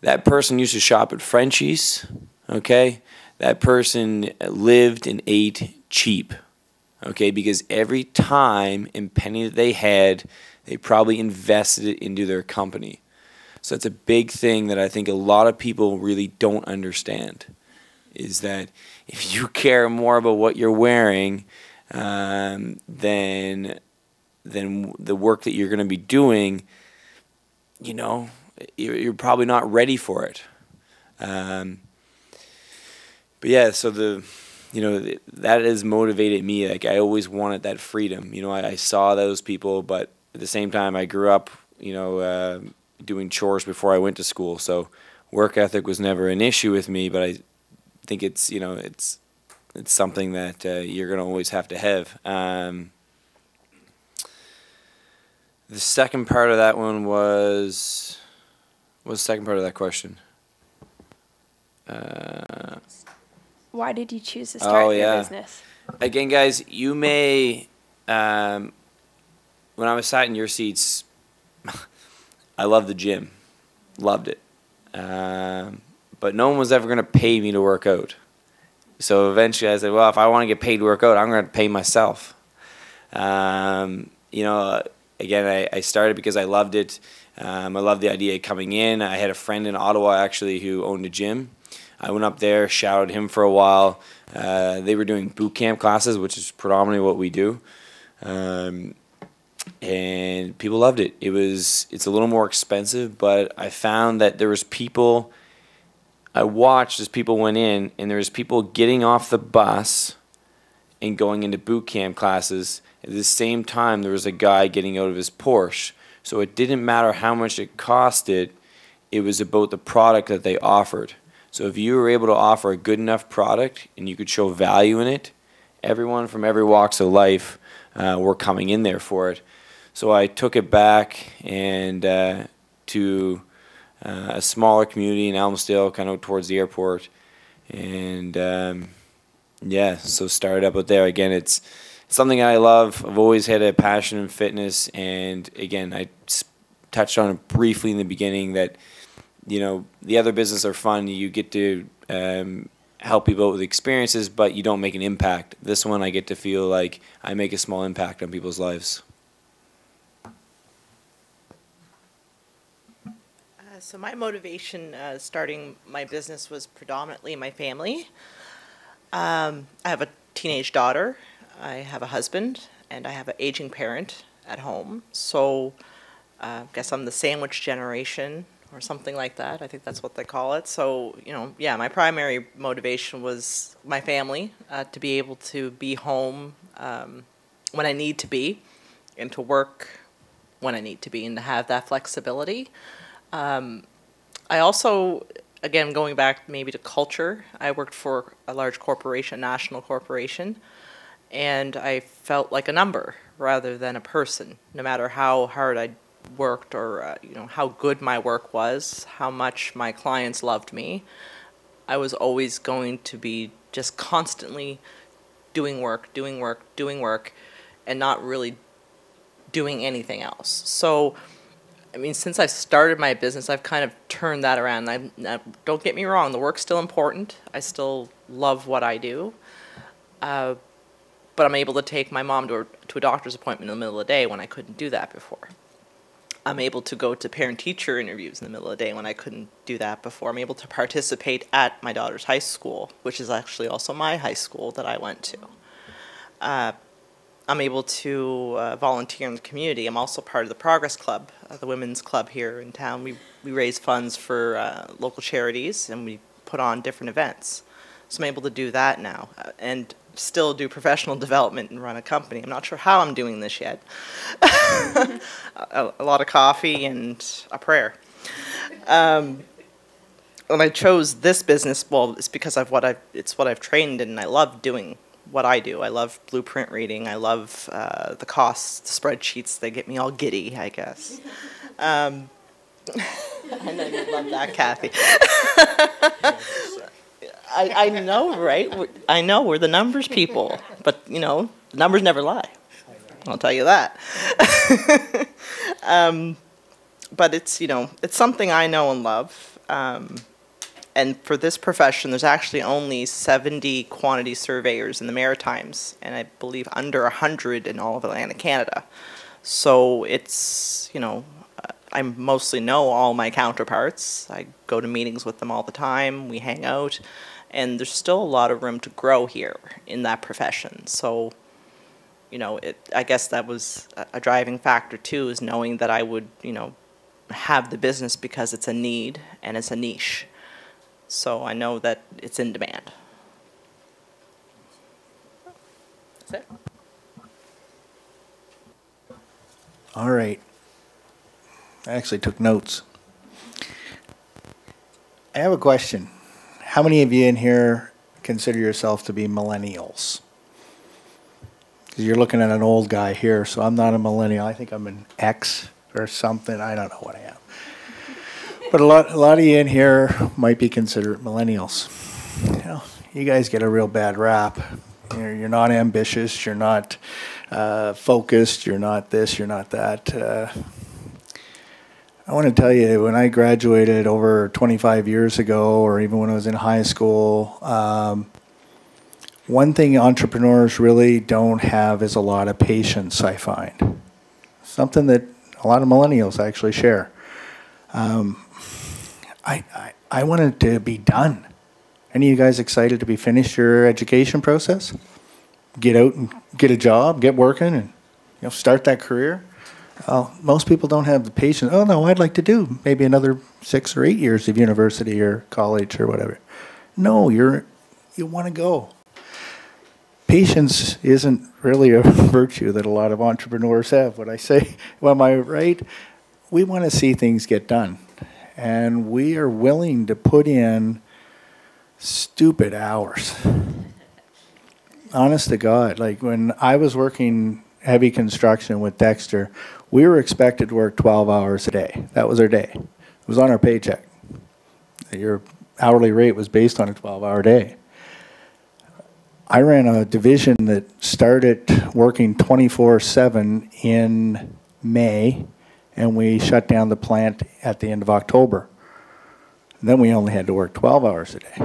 That person used to shop at Frenchie's, okay? That person lived and ate cheap, okay? Because every time and penny that they had, they probably invested it into their company. So that's a big thing that I think a lot of people really don't understand, is that if you care more about what you're wearing than the work that you're going to be doing, you know, you're probably not ready for it. But yeah, so you know, that has motivated me. Like, I always wanted that freedom. You know, I saw those people, but at the same time, I grew up, you know, doing chores before I went to school. So work ethic was never an issue with me, but I think it's, you know, it's something that you're going to always have to have. The second part of that one was, what's the second part of that question? Why did you choose to start your business? Again, guys, you may, when I was sat in your seats, I loved the gym, loved it. But no one was ever going to pay me to work out. So eventually I said, well, if I want to get paid to work out, I'm going to pay myself. You know, again, I started because I loved it. I loved the idea of coming in. I had a friend in Ottawa, actually, who owned a gym. I went up there, shadowed him for a while. They were doing boot camp classes, which is predominantly what we do. And people loved it. It's a little more expensive, but I found that there was people, I watched as people went in, and there was people getting off the bus and going into boot camp classes. At the same time, there was a guy getting out of his Porsche. So it didn't matter how much it costed, it was about the product that they offered. So if you were able to offer a good enough product and you could show value in it, everyone from every walks of life were coming in there for it. So I took it back and to a smaller community in Elmsdale, kind of towards the airport, And yeah, so started up out there. Again, it's something I love. I've always had a passion in fitness, and again, I touched on it briefly in the beginning that, you know, the other business are fun. You get to help people out with experiences, but you don't make an impact. This one, I get to feel like I make a small impact on people's lives. So my motivation starting my business was predominantly my family. I have a teenage daughter, I have a husband, and I have an aging parent at home. So I guess I'm the sandwich generation or something like that. I think that's what they call it. So, you know, yeah, my primary motivation was my family, to be able to be home when I need to be, and to work when I need to be, and to have that flexibility. I also, again, going back maybe to culture, I worked for a large corporation, national corporation, and I felt like a number rather than a person. No matter how hard I worked, or you know, how good my work was, how much my clients loved me, I was always going to be just constantly doing work, and not really doing anything else. So, I mean, since I started my business, I've kind of turned that around. Don't get me wrong, the work's still important. I still love what I do. But I'm able to take my mom to a doctor's appointment in the middle of the day when I couldn't do that before. I'm able to go to parent-teacher interviews in the middle of the day when I couldn't do that before. I'm able to participate at my daughter's high school, which is actually also my high school that I went to. I'm able to volunteer in the community. I'm also part of the Progress Club, the women's club here in town. We raise funds for local charities, and we put on different events. So I'm able to do that now, and still do professional development and run a company. I'm not sure how I'm doing this yet. a lot of coffee and a prayer. When I chose this business, well, it's because it's what I've trained in, and I love doing what I do. I love blueprint reading. I love the costs, the spreadsheets. They get me all giddy, I guess. I know you love that, Kathy. I know, right? I know we're the numbers people, but you know, the numbers never lie. I'll tell you that. But it's, you know, it's something I know and love. And for this profession, there's actually only 70 quantity surveyors in the Maritimes, and I believe under 100 in all of Atlantic Canada. So it's, you know, I mostly know all my counterparts. I go to meetings with them all the time. We hang out, and there's still a lot of room to grow here in that profession. So, you know, I guess that was a driving factor too, is knowing that I would, you know, have the business because it's a need and it's a niche. So I know that it's in demand. That's it. All right. I actually took notes. I have a question. How many of you in here consider yourself to be millennials? Because you're looking at an old guy here, so I'm not a millennial. I think I'm an X or something. I don't know what I am. But a lot of you in here might be considered millennials. You know, you guys get a real bad rap. You're not ambitious. You're not focused. You're not this. You're not that. I want to tell you, when I graduated over 25 years ago, or even when I was in high school, one thing entrepreneurs really don't have is a lot of patience, I find. Something that a lot of millennials actually share. I wanted to be done. Any of you guys excited to be finished your education process? Get out and get a job, get working, and, you know, start that career? Most people don't have the patience. Oh no, I'd like to do maybe another 6 or 8 years of university or college or whatever. No, you want to go. Patience isn't really a virtue that a lot of entrepreneurs have. What I say, well, am I right? We want to see things get done. And we are willing to put in stupid hours. Honest to God, like when I was working heavy construction with Dexter, we were expected to work 12 hours a day. That was our day. It was on our paycheck. You're hourly rate was based on a 12-hour day. I ran a division that started working 24/7 in May, and we shut down the plant at the end of October. And then we only had to work 12 hours a day.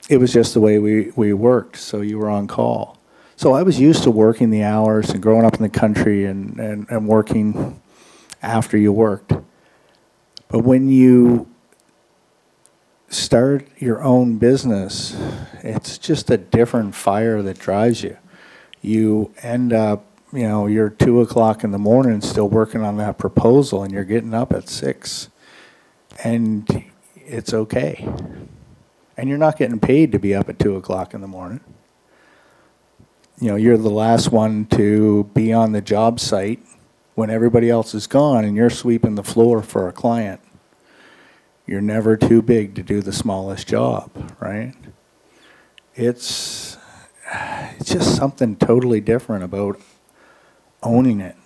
It was just the way we worked, so you were on call. So I was used to working the hours and growing up in the country and working after you worked. But when you start your own business, it's just a different fire that drives you. You end up, you know, you're 2 o'clock in the morning still working on that proposal, and you're getting up at 6. And it's okay. And you're not getting paid to be up at 2 o'clock in the morning. You know, you're the last one to be on the job site when everybody else is gone, and you're sweeping the floor for a client. You're never too big to do the smallest job, right? It's just something totally different about owning it.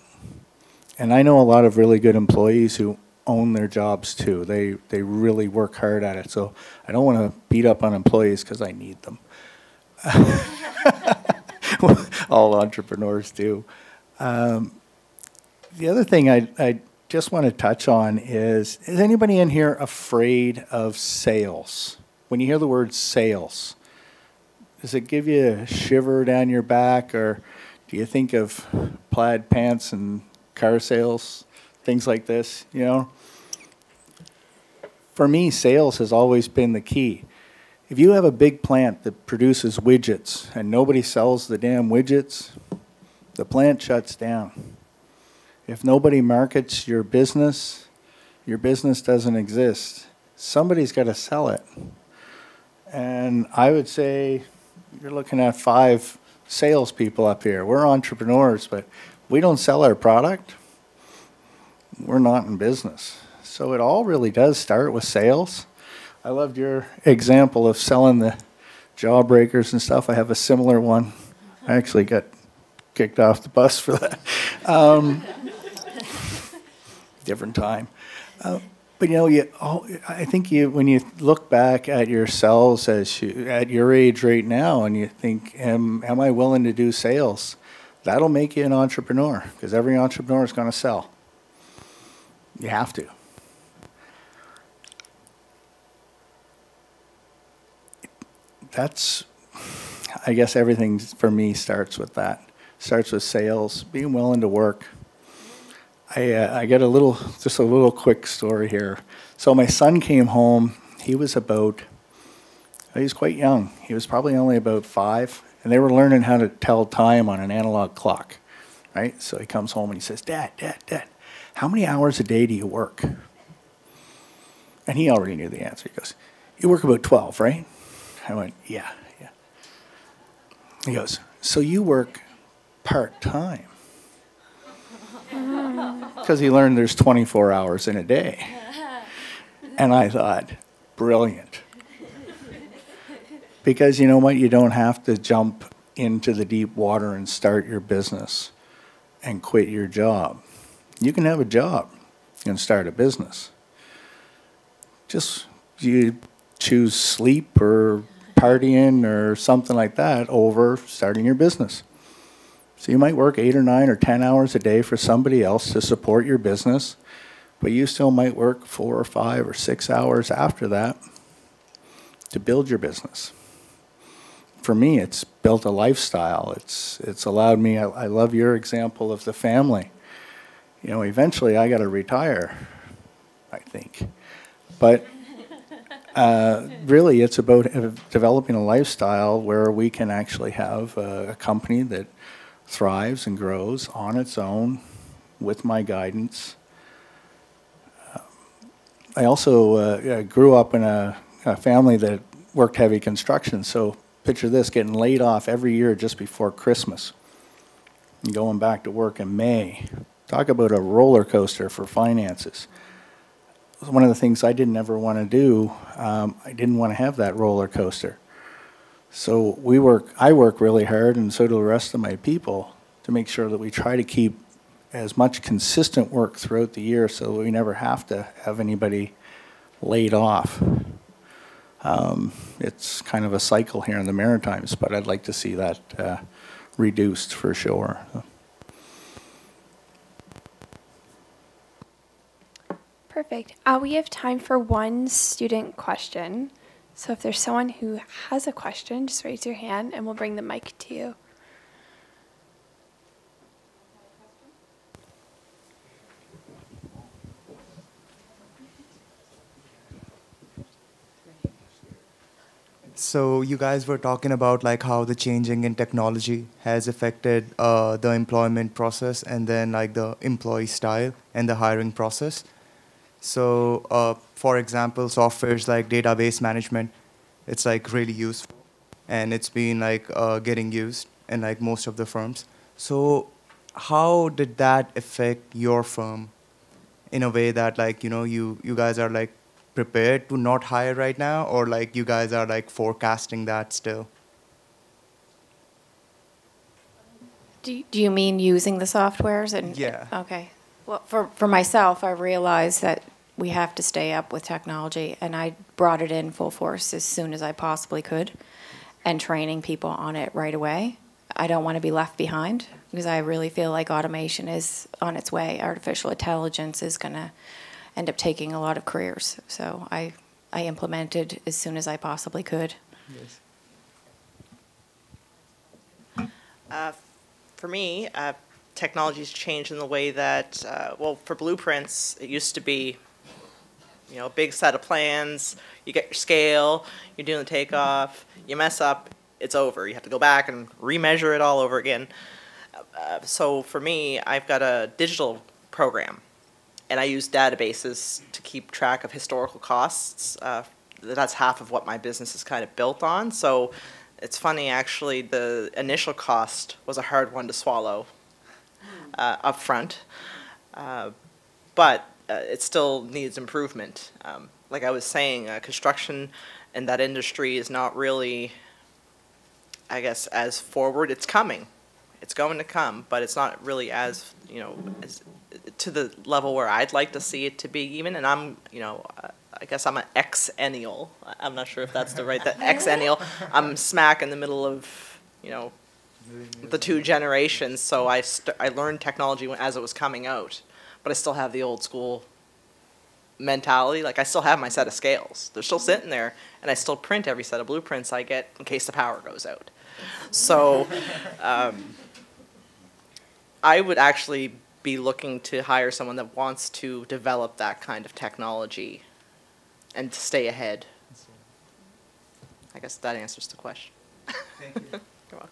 And I know a lot of really good employees who own their jobs too. They really work hard at it. So I don't want to beat up on employees because I need them. All entrepreneurs do. The other thing I just want to touch on is anybody in here afraid of sales? When you hear the word sales, does it give you a shiver down your back, or do you think of plaid pants and car sales, things like this, you know? For me, sales has always been the key. If you have a big plant that produces widgets and nobody sells the damn widgets, the plant shuts down. If nobody markets your business doesn't exist. Somebody's got to sell it. And I would say you're looking at 5 salespeople up here. We're entrepreneurs, but we don't sell our product, we're not in business. So it all really does start with sales. I loved your example of selling the jawbreakers and stuff. I have a similar one. I actually got kicked off the bus for that. Different time. But you know, I think when you look back at yourselves at your age right now, and you think, am I willing to do sales? That'll make you an entrepreneur, because every entrepreneur is going to sell. You have to. That's, I guess everything for me starts with that. Starts with sales, being willing to work. I get just a little quick story here. So my son came home. He was quite young. He was probably only about 5, and they were learning how to tell time on an analog clock, right? So he comes home and he says, Dad, how many hours a day do you work? And he already knew the answer. He goes, you work about 12, right? I went, yeah. He goes, so you work part-time? Because he learned there's 24 hours in a day. And I thought, brilliant. Because you know what? You don't have to jump into the deep water and start your business and quit your job. You can have a job and start a business. Just you choose sleep or partying or something like that over starting your business. So you might work 8 or 9 or 10 hours a day for somebody else to support your business, but you still might work 4 or 5 or 6 hours after that to build your business. For me, it's built a lifestyle. It's allowed me, I love your example of the family. You know, eventually I got to retire, I think. But really it's about developing a lifestyle where we can actually have a company that thrives and grows on its own with my guidance. I also grew up in a family that worked heavy construction, so picture this, getting laid off every year just before Christmas and going back to work in May. Talk about a roller coaster for finances. One of the things I didn't ever want to do, I didn't want to have that roller coaster. So I work really hard, and so do the rest of my people, to make sure that we try to keep as much consistent work throughout the year so that we never have to have anybody laid off. It's kind of a cycle here in the Maritimes, but I'd like to see that reduced for sure. Perfect. We have time for one student question. So if there's someone who has a question, just raise your hand and we'll bring the mic to you. So you guys were talking about like how the changing in technology has affected the employment process and then like the employee style and the hiring process. So for example, softwares like database management, it's like really useful and it's been like getting used in like most of the firms. So how did that affect your firm in a way that like, you know, you guys are like prepared to not hire right now, or like you guys are like forecasting that still? Do you mean using the softwares? And Yeah. Okay. Well, for myself, I realized that we have to stay up with technology, and I brought it in full force as soon as I possibly could, and training people on it right away. I don't want to be left behind because I really feel like automation is on its way. Artificial intelligence is going to end up taking a lot of careers. So I implemented as soon as I possibly could. Yes. For me, technology's changed in the way that, well, for blueprints, it used to be, you know, a big set of plans, you get your scale, you're doing the takeoff, you mess up, it's over. You have to go back and remeasure it all over again. So for me, I've got a digital program, and I use databases to keep track of historical costs. That's half of what my business is kind of built on. So it's funny, actually, the initial cost was a hard one to swallow up front, but it still needs improvement. Like I was saying, construction in that industry is not really, I guess, as forward. It's coming. It's going to come, but it's not really as, you know, as, to the level where I'd like to see it to be even. And I'm, you know, I guess I'm an Xennial. I'm not sure if that's the right, that Xennial. I'm smack in the middle of, you know, the two generations. So I learned technology as it was coming out, but I still have the old school mentality. Like I still have my set of scales. They're still sitting there, and I still print every set of blueprints I get in case the power goes out. So I would actually be looking to hire someone that wants to develop that kind of technology and to stay ahead. I guess that answers the question. Thank you. You're welcome.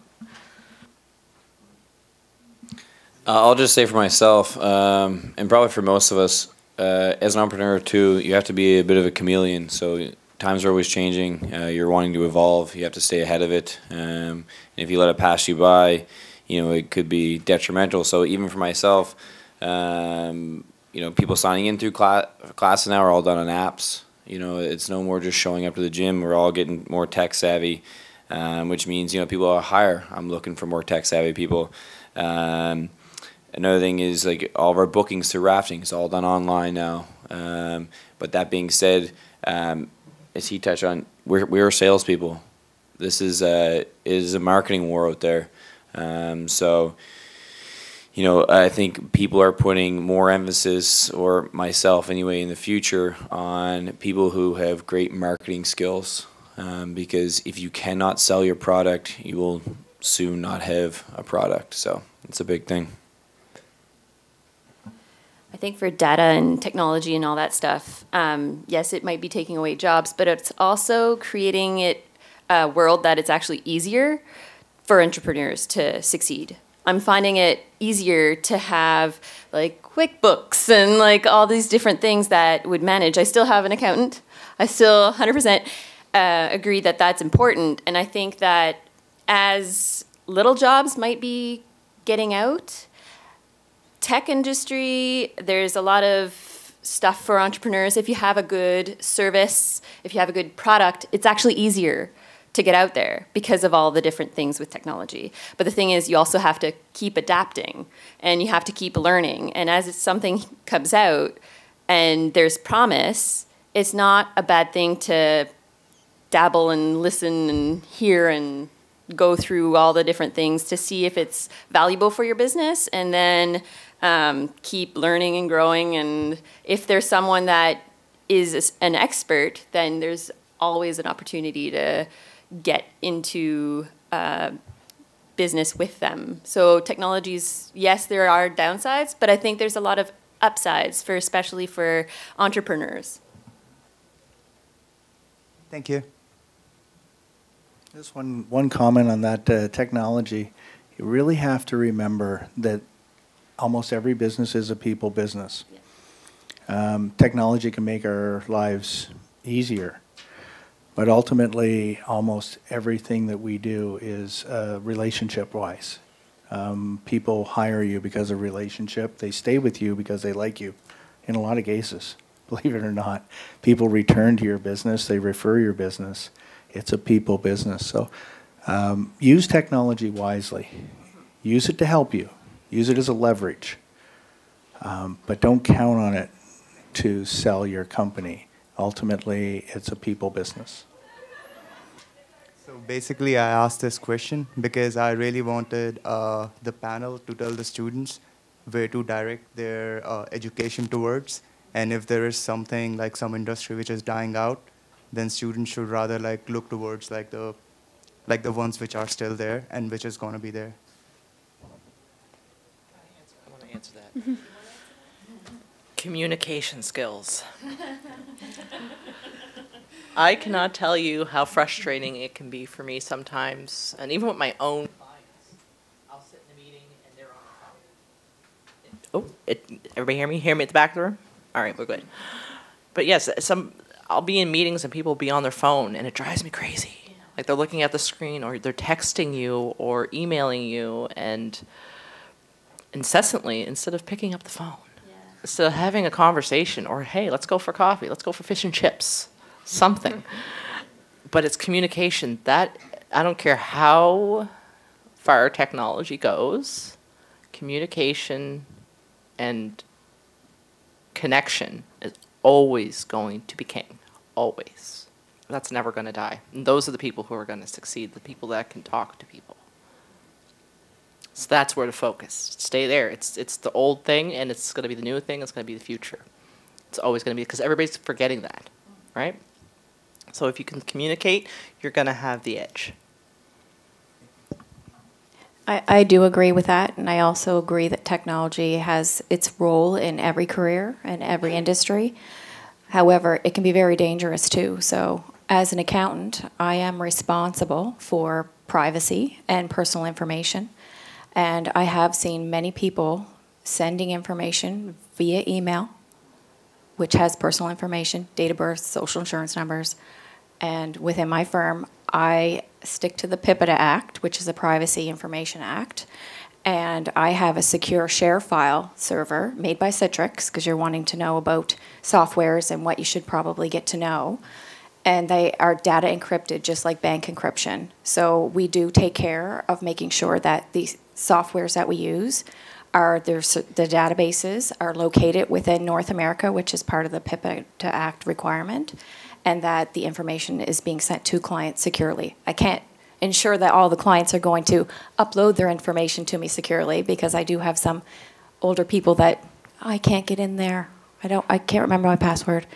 I'll just say for myself, and probably for most of us, as an entrepreneur too, you have to be a bit of a chameleon. So times are always changing. You're wanting to evolve. You have to stay ahead of it. And if you let it pass you by, you know, it could be detrimental. So even for myself, you know, people signing in through classes now are all done on apps. You know, it's no more just showing up to the gym. We're all getting more tech savvy, which means, you know, people are higher. I'm looking for more tech savvy people. Another thing is like all of our bookings through rafting is all done online now. But that being said, as he touched on, we're salespeople. This is a marketing war out there. So, you know, I think people are putting more emphasis, or myself anyway, in the future on people who have great marketing skills. Because if you cannot sell your product, you will soon not have a product. So it's a big thing. I think for data and technology and all that stuff, yes, it might be taking away jobs, but it's also creating a world that it's actually easier for entrepreneurs to succeed. I'm finding it easier to have like QuickBooks and like all these different things that would manage. I still have an accountant. I still 100% agree that that's important. And I think that as little jobs might be getting out, tech industry, there's a lot of stuff for entrepreneurs. If you have a good service, if you have a good product, it's actually easier to get out there because of all the different things with technology. But the thing is, you also have to keep adapting and you have to keep learning. And as something comes out and there's promise, it's not a bad thing to dabble and listen and hear and go through all the different things to see if it's valuable for your business, and then keep learning and growing. And if there's someone that is an expert, then there's always an opportunity to get into business with them. So technologies, yes, there are downsides, but I think there's a lot of upsides, especially for entrepreneurs. Thank you. Just one comment on that technology. You really have to remember that almost every business is a people business. Technology can make our lives easier, but ultimately almost everything that we do is relationship-wise. People hire you because of relationship. They stay with you because they like you in a lot of cases, believe it or not. People return to your business. They refer your business. It's a people business. So use technology wisely. Use it to help you. Use it as a leverage. But don't count on it to sell your company. Ultimately, it's a people business. So basically, I asked this question because I really wanted the panel to tell the students where to direct their education towards. And if there is something like some industry which is dying out, then students should rather like look towards like the ones which are still there and which is going to be there. I want to answer that. Communication skills. I cannot tell you how frustrating it can be for me sometimes, and even with my own clients. I'll sit in a meeting and they're on the phone. Everybody hear me? Hear me at the back of the room? All right, we're good. But yes, I'll be in meetings and people will be on their phone, and it drives me crazy. Like they're looking at the screen, or they're texting you or emailing you, and incessantly, instead of picking up the phone. Instead of having a conversation, or hey, let's go for coffee, let's go for fish and chips, something. But it's communication. That, I don't care how far technology goes, communication and connection is always going to be king, always. That's never going to die. And those are the people who are going to succeed, the people that can talk to people. So that's where to focus. Stay there. It's the old thing, and it's going to be the new thing. It's going to be the future. It's always going to be, because everybody's forgetting that, right? So if you can communicate, you're going to have the edge. I do agree with that, and I also agree that technology has its role in every career and every industry. However, it can be very dangerous too. So as an accountant, I am responsible for privacy and personal information. And I have seen many people sending information via email, which has personal information, date of birth, social insurance numbers. And within my firm, I stick to the PIPEDA Act, which is the Privacy Information Act. And I have a secure share file server made by Citrix, because you're wanting to know about softwares and what you should probably get to know. And they are data encrypted, just like bank encryption. So we do take care of making sure that these softwares that we use are, the databases are located within North America, which is part of the PIPEDA Act requirement, and that the information is being sent to clients securely. I can't ensure that all the clients are going to upload their information to me securely, because I do have some older people that, I can't get in there. I can't remember my password.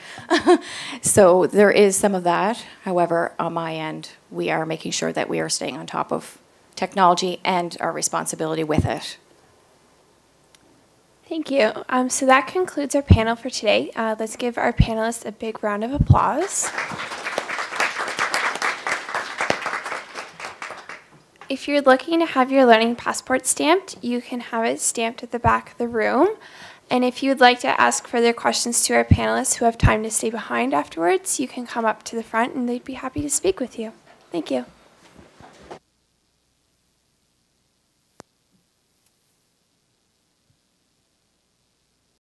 So there is some of that. However, on my end, we are making sure that we are staying on top of technology and our responsibility with it. Thank you. So that concludes our panel for today. Let's give our panelists a big round of applause. If you're looking to have your learning passport stamped, you can have it stamped at the back of the room. And if you'd like to ask further questions to our panelists who have time to stay behind afterwards, you can come up to the front and they'd be happy to speak with you. Thank you.